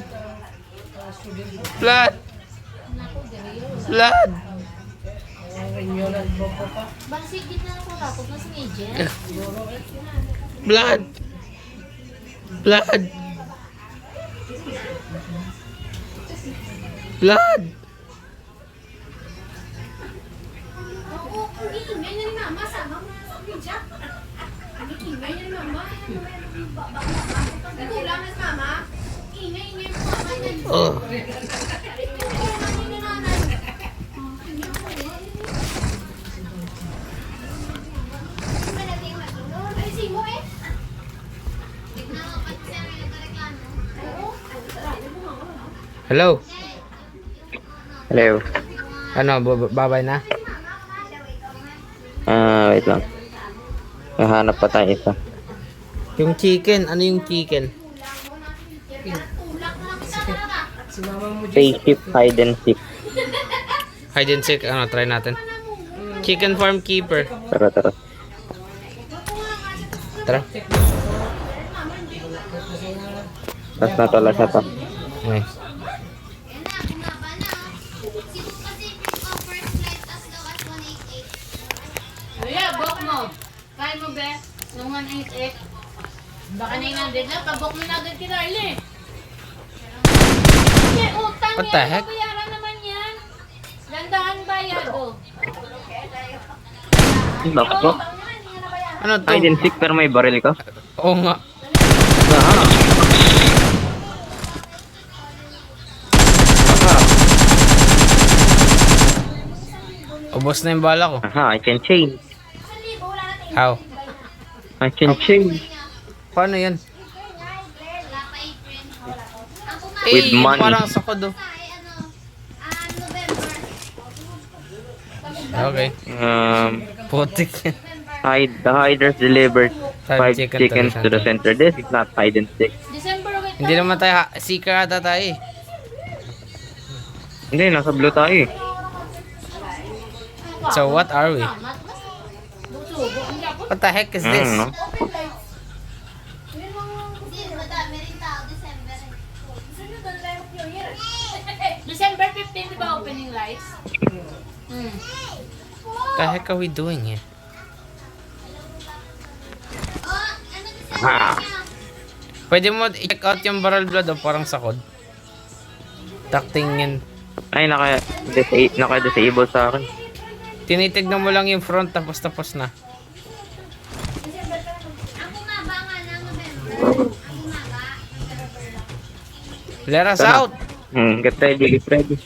Blood! Blood! Bang sigit na ako tapos na si Agent. Blood! Blood! Blood! Oo, ang iingay niya ni Mama. Sama mo na sa pijak. Ang iingay niya ni Mama. Nagulang na si Mama. Ingay mo Mama niyan. Oh. Ay, simo eh. Hello? Hello. Ano, babay na? Wait lang. Nahanap pa tayo isa. Yung chicken, ano yung chicken? Si mama mo dyan. Spaceship hide and seek. Hide and seek, ano, try natin. Chicken farm keeper. Tara, tara. Tara. Tapos natala siya pa. Okay. Kuya, book mo. Kaya mo, be? Nung 188. Baka 900 na. Pabok mo na agad kay Darlie. Hindi, utang What the yan. heck? Bayaran naman yan. Dandahan bayad, oh. Bakit po? Ano to? Hide and seek pero may baril ka? Oo nga. Aha. Ubos na yung bala ko. Aha, I can change. How? I can change. Paano yan? With yung money. parang sakod oh. Okay. Putik yan. The hiders delivered 5 chicken chickens to the center. This is not hide and seek. December ulit. Hindi naman tayo, seeker ata tayo eh. Hindi, nasa blue tayo eh. So what are we? Subo. Hindi ako. What the heck is this? No? December 15, di ba opening lights? The heck are we doing here? Ah. Pwede mo i-check out yung barrel blood o parang sakod. Takting Ay, naka-disable sa akin. Tinitignan mo lang yung front tapos na. Let us Tara. out! Get ready, get ready.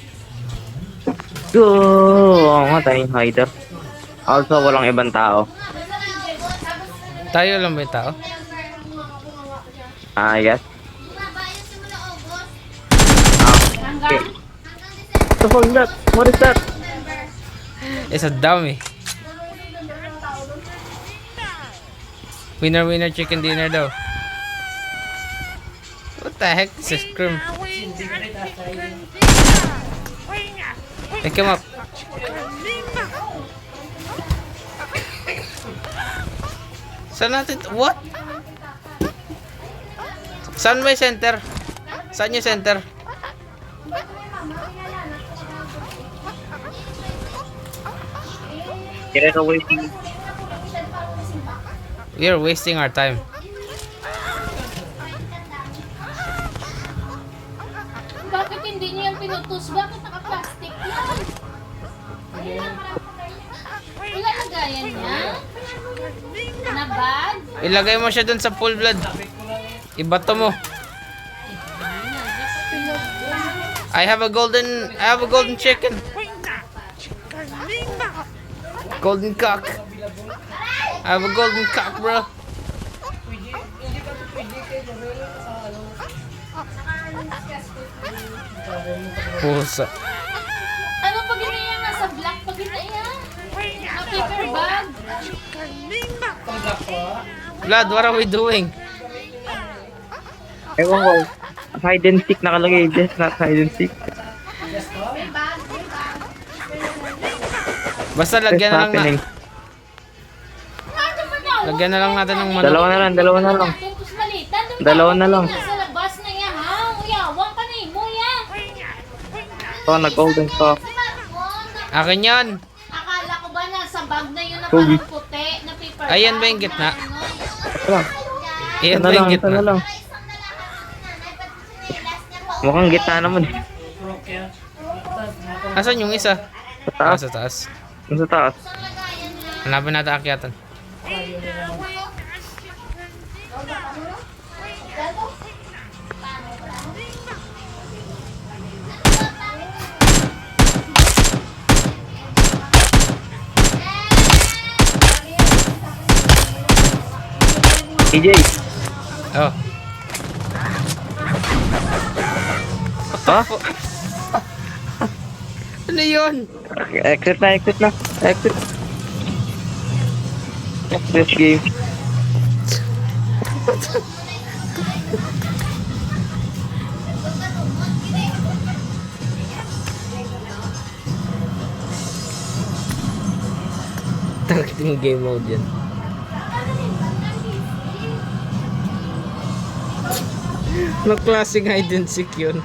Go! Oo nga, tayong hider. Also, walang ibang tao. Tayo lang ba yung tao? Yes. Okay. What the fuck is that? What is that? It's a dummy. Winner winner chicken dinner daw. What the heck? This is scream. Pick him up. Saan natin? What? Saan may center? Saan yung center? Get it waiting. We are wasting our time. Bakit hindi niyo yung pinutus? Bakit naka-plastic yan? Wala lagayan niya? Na bag? Ilagay mo siya dun sa full blood. Ibato mo. I have a golden chicken. Golden cock. I have a golden cock, bro. Pusa. Ano pag ina nasa black pag ina yan? Na paper bag? Vlad, what are we doing? Ewan ko. Hide and seek nakalagay. This not hide and seek. Basta What's lagyan na lang happening? lagyan na lang natin ng manok. Dalawa na lang. Tapos malitan. Dalawa na lang. Sa labas na yan ha? Uyawang ka na eh. Muya. Oh, nag-golden pa. Akin yan. Akala ko ba nasa bag na yun na Pogi. parang puti na paper Ayan bag ba yung gitna? na ano? Ito lang. Ayan Ito ba na yung lang. Ito na gitna? lang. Mukhang gitna naman. Asan yung isa? Sa taas. Sa taas. Sa taas. Hanapin natin akyatan. EJ. Oh. Ha? Ano yun? Exit na. Exit. This game. Tangking game mode yan. Ano klaseng hide and seek yun?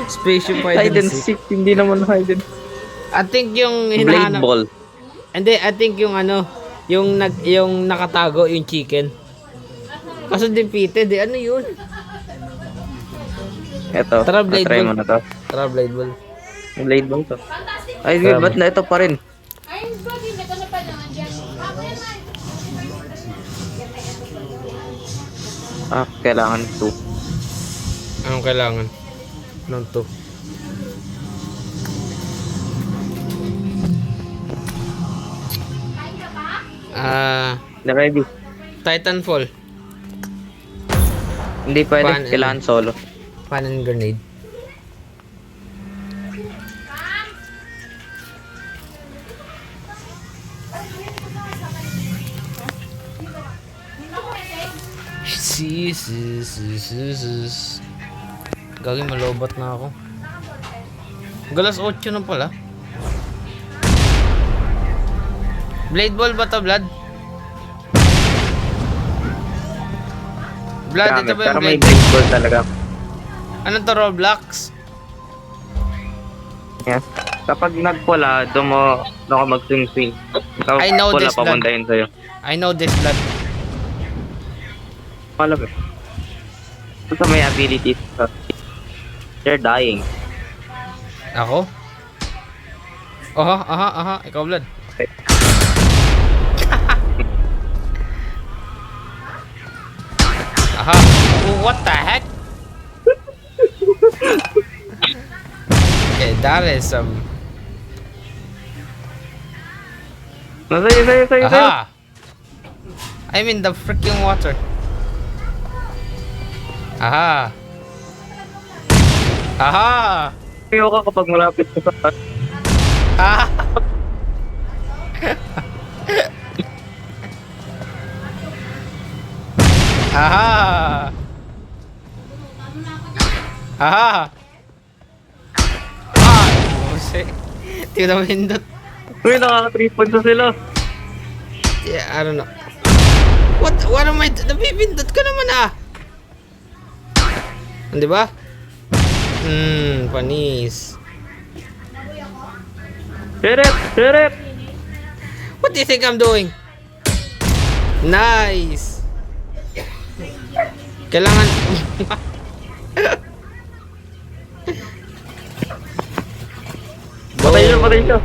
Spaceship hide and seek. Hindi naman hide and I think yung Blade hinahanap... ball. Hindi, I think yung ano, yung nakatago, yung chicken. Kaso defeated eh, ano yun? Ito, Tara, blade try ball. mo na to. Tara, blade ball. Blade ball to. Fantastic. Ay, Tama. ba't na ito pa rin? Ay, bagay, may na pa naman dyan. Ako yan, Kailangan 2. Anong kailangan? Anong to? Ready? Titanfall. Hindi pwede, Pan- kailangan solo. Pan and grenade. Sis. Gagawin malobot na ako. Galas 8 na pala. Blade ball ba to, Vlad? Vlad, ito ba yung Pero may blade? blade ball talaga. Ano to, Roblox? Yeah. Kapag nagpula, doon ka mag-swing-swing. Kapag I know pula, this, Vlad. papuntahin sa'yo. I know this, Vlad. Alam eh. Ito may abilities. They're dying. Ako? Aha. Ikaw, Vlad. Aha. Oh, what the heck? Okay, that is some... Sa'yo. Aha! I'm in the freaking water. Aha! Aha! Sa'yo ka kapag malapit ka sa... Ah! Aha! Aha! Ah! Buset. Tingnan mo hindot. Uy, nakaka-3 points na sila. Yeah, I don't know. What am I... Napipindot ko naman ah! Di ba? Panis. Hit it! What do you think I'm doing? Nice! Kailangan... Patay siya.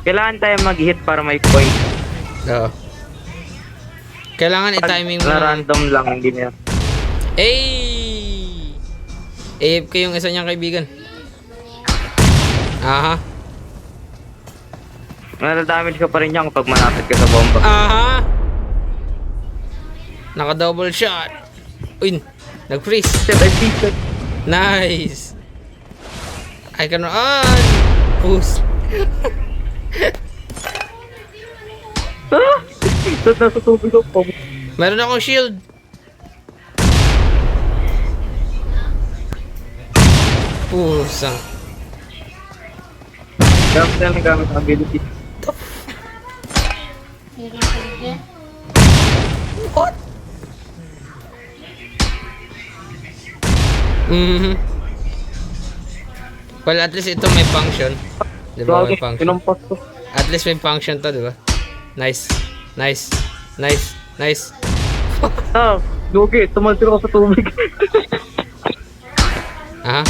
Kailangan tayo mag-hit para may point. Oo. Kailangan i-timing mo Na naman. random lang, hindi niya. Ay! AFK yung isa niyang kaibigan. Aha. Nada-damage ka pa rin niya kapag malapit ka sa bomba. Aha! Naka-double shot. Uy! Nag-freeze. I see that. Nice! I can run! Boost! Tapos nasa tubig ako. Meron akong shield. Pusang. Gamit na lang gamit ang ability. What? Well, at least ito may function. Di ba may function? Pinampas ko. At least may function to, di ba? Nice. Lugi, tumalsik ako sa tubig. Aha.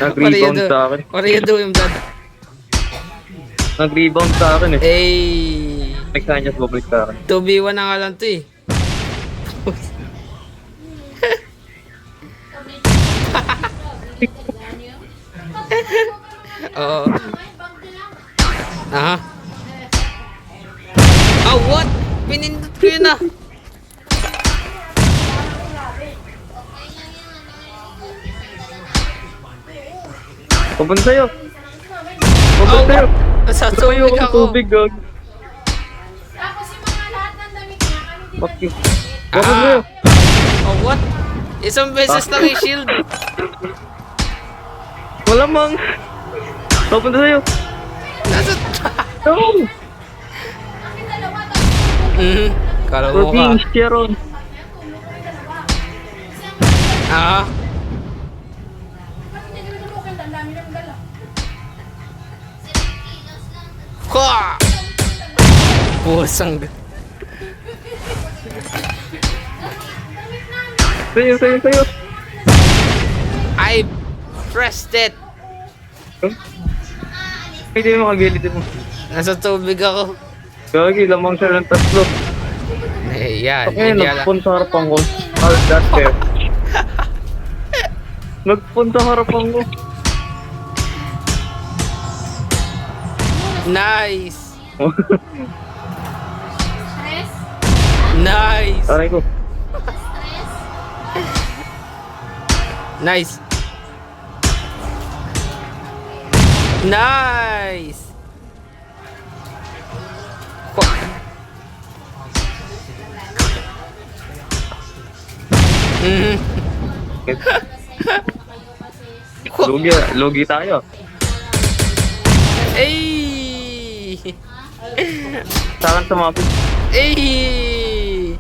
Nag-rebound sa akin. What are you doing, Vlad? Nag-rebound sa akin eh. Hey! Next time just bumalik sa akin. 2v1 na nga lang to eh. Oo. Aha. Oh, what? Pinindot ko yun ah. Papunta sa'yo. Papunta sa'yo. Nasa Gusto tubig yung ako. tubig, gag. Tapos yung mga lahat ng damit niya, ano din Fuck you. Papunta sa'yo. Oh, what? Isang beses lang yung shield. Wala mang. Papunta sa'yo. Nasa... No! Kala We're mo ka. being Sharon. Ah, Ba't hindi nyo tulukin? Ang dami ng dala. kwa! Pusang... Sa'yo, sa'yo, sa'yo. I pressed it. Hindi mo makagilid mo. Nasa tubig ako. Gagi, lamang siya ng tatlo. Eh, yan. Okay, Hindi ala. nagpunta sa harapan ko. How's that fair? Nagpunta sa harapan ko. Nice! Stress? Nice! Aray ko. Stress? Nice! Nice! Kwa- Mhm. Lugi, lugi tayo. Ay! Saan sumapit? Ay!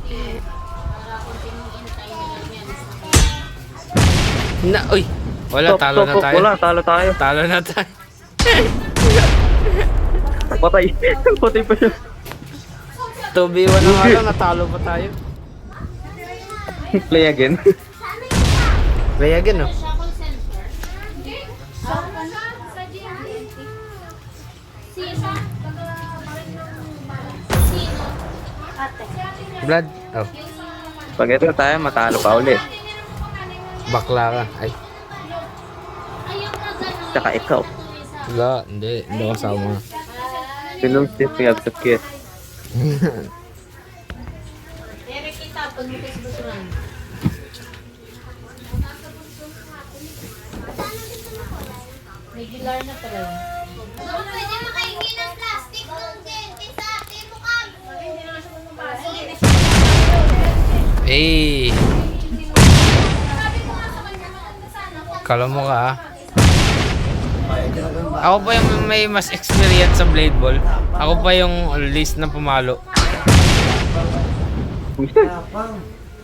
Na, uy! Wala, talo na tayo. Wala, talo tayo. Talo na tayo. Patay. Patay pa siya. 2v1 na nga lang, natalo pa tayo. Play again. Play again, no? Shackle center. Sa GMT. Sino? Sino? Ate. Blood? Oh, Pag ito tayo, matalo pa ulit. bakla ka. Ay, Ayaw na gano'n. Tsaka ikaw. wala, hindi. Hindi ako kasama. Sinong sisiyag sa kit. Pero kita, pag bukas-busuran. Regular na pala yun. Pwede makahingi ng plastic nung dente sa atin mukha mo. Eh, Sabi ko nga sa kanya, maganda sana. kala mo ka, ah. Ako pa yung may mas experience sa blade ball. Ako pa yung least na pumalo.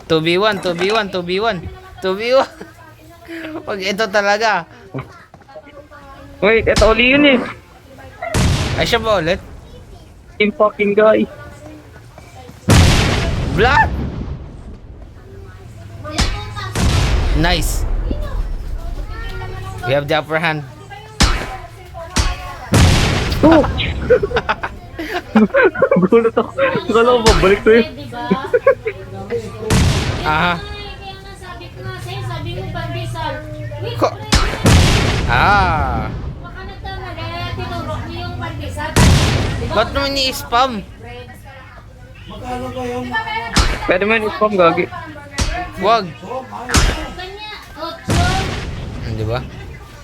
2v1, 2v1, 2v1. 2v1. Pag ito talaga. Wait, ito uli yun eh. Ay, siya ba ulit? Team fucking guy. Blood! Nice. We have the upper hand. Oh! Gulat ako. Akala ko babalik sa'yo. Di ba? Ah. Kaya nga sabi ko nga sa'yo, sabi mo pandesal. Wait, Ko- Ah. baka nagkamali, tinuro mo yung pandesal. Ba't naman i-spam? Pwede mo yung spam gagi. Wag. Kanya, otso. Di ba?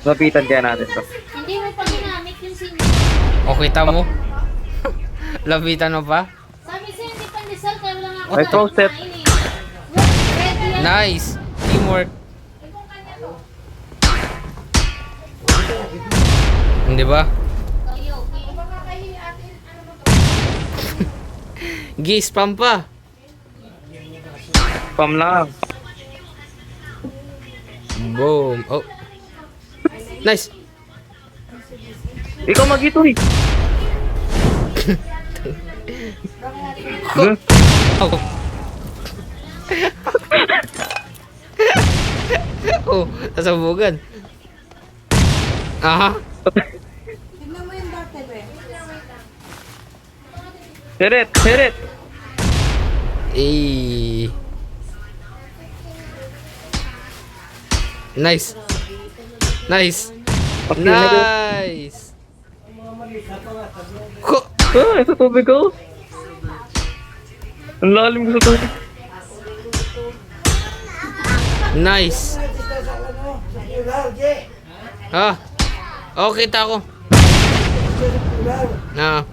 Lapitan kaya natin to. Hindi mo pa ginamit yung sinyo. O kita mo? Lapitan mo pa? Sabi sa'yo, hindi pandesal, kaya wala nga ako Ay, pro step. kumain eh. Look, ready yan. Nice. Teamwork. Di ba? Okay, okay. Gi-spam pa. Spam lang. Boom. Oh. Nice. Ikaw mag-ito eh. Oh. Oh, nasabugan. Aha. Hit it. Eh. Nice. Nice. Nice. Ko. Ah, ito tubig ko. Ang lalim ko sa tubig. Nice. Ah. Oh, kita ko. Na.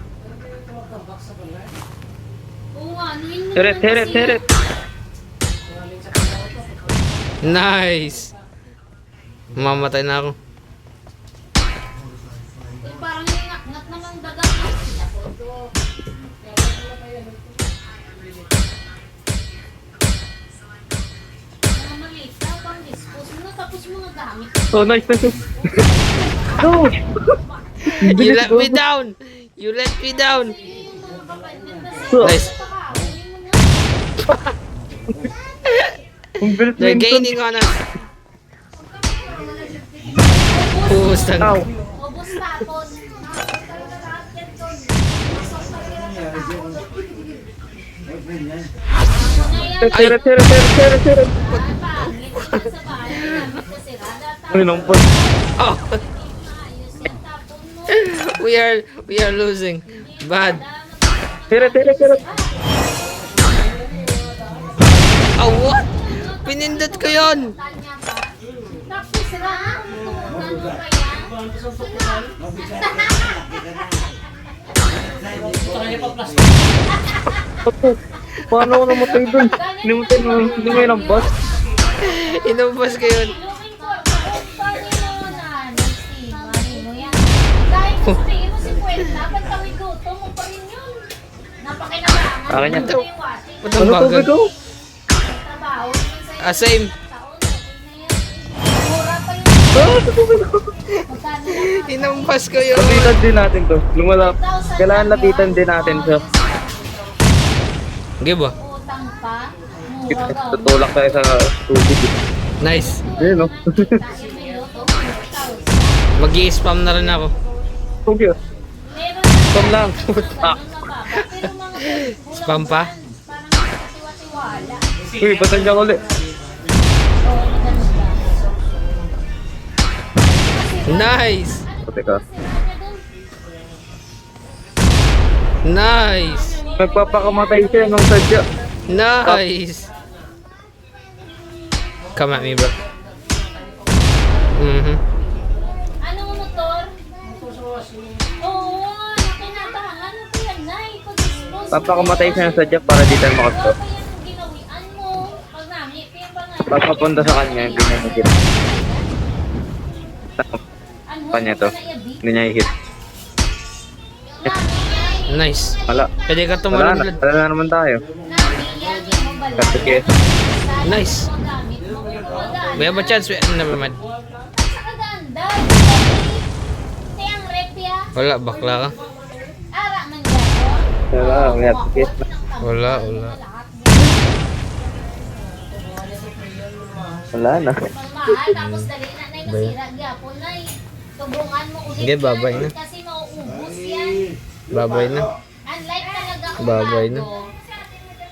Oo nga, ano yun naman Teret, teret, kasi- teret. Nice. Mamatay na ako. Eh, parang yung naknat naman dagat. Mga maliit na, pang dispose mo na, tapos mga gamit. Oh, nice, nice. No! You let me down. You let me down. Yung mga kapatid na Nice. Ang bilis They're minsan. gaining on us. Pustang. Ow. ubos tapon. Teret, teret, teret, teret, teret. Pangit yan sa bahay, gamit na sirada. Ay, nampun. Oh, Ayos yan, tapon mo. we are losing. Bad. Teret, teret, teret. Oh, what? Pinindot ko yun. Tanya pa. Tapos sira, tumugan mo pa yan. Paano ako namatay dun? Nimatay ng bus. Inubos ko yun. Looking for paano mo na mali mo yan. Dahil kung sabihin mo si Kwenta, pag kami gutom mo pa rin yun. Napakinabangan. Akin yan. Ito yung watching. Putang Ano bagal. tubig ko? Trabaho. minsan Ah, same. taon, okay na yan. Mura pa yung Ah, sa tubig ko. magkano lang. Inumpas ko yun. Lapitan din natin to. Lumalap. Kailangan lapitan din natin siya. Give ba? Utang pa. Mura ka. Tutulak tayo sa tubig. Nice. Yun, no? Dahil may luto, 1,000. Mag-i-spam na rin ako. Tubig. Meron Spam lang. Ah. Pero mga Spam pa? parang nakatiwa-tiwala. Uy, basan dyan ulit. Oo, ganun ba? Nice. Puti ka. Nice. Nagpapakamatay siya ng sadya. Nice. Come at me, bro. Mhm. Anong motor? Oo, kinatahangan mo pa yan, Nay. Pag-dispose mo Papakamatay yan. siya ng sadya para di tayo Oo, makagto. pa yan ang ginawian mo. Pag namin, kaya pa nga. Papapunta sa kanya, hindi niya hihit. Ano, Kanya to. Hindi niya hihit. Nice. Wala. Pwede ka Wala tumalon, na. blood. Wala na naman tayo. Kasi Nice. We have a chance. Never mind. Wala, bakla ka. wala, we have to get. Wala, wala. Wala na. Tapos dali na na nasira gyapon na tubungan mo ulit. Sige, babay yan, na. Kasi mauubos yan. Babay na. Unlike talaga kung Babay na. bago,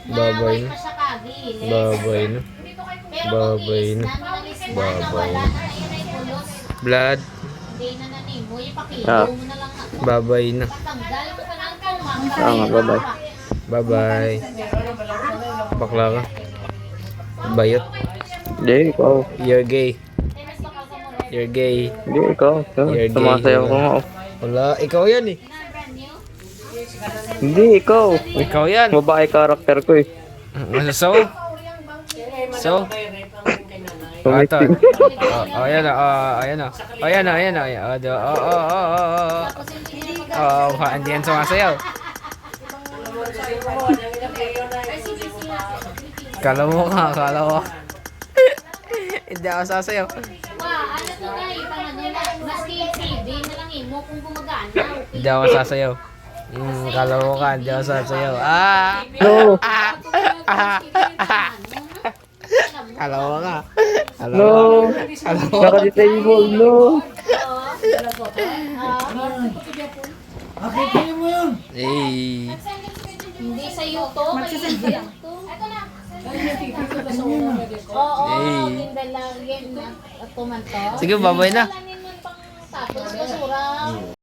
Babay may na. pa siya kagilis. Babay na. Pero Babay kung na. ilis na nalis na Babay nawala na. na yun ay pulos. Blood. Hindi na nanimo. Ipakilo Ah. mo na lang ako. Babay na. Patanggal mo pa lang kung Tama, bye-bye. Bye-bye. Bakla ka. Bayot. Hindi, ikaw. You're gay. You're gay. Hindi, ikaw. You're gay, Sumasayaw ko diba? nga. Oh. Wala, ikaw yan eh. brand new. Hindi, ikaw. Ikaw yan. Babae karakter ko eh. So? So? Ito. Tumisting. Oh, ayan na. Ayan na. Ayan na, ayan na. Oh. Tapos hindi na mag- Oh, hindi yan sumasayaw. Kala mo ka, kala ko. Hindi ako sasayaw. Wah, ano to na ipangano na. Maski CD na lang imo kung gumagana. Okay. Hindi ako sasayaw. Kala mo ka, hindi ako sasayaw. No. Kala mo ka. Kala No. mo. Kala mo. Naka-disable, no. Eh. Hindi sa YouTube. Magsisend lang to. Ito na. Oo, Hey. Kindle lang yan na. At tumanto. Sige, babay na. Wala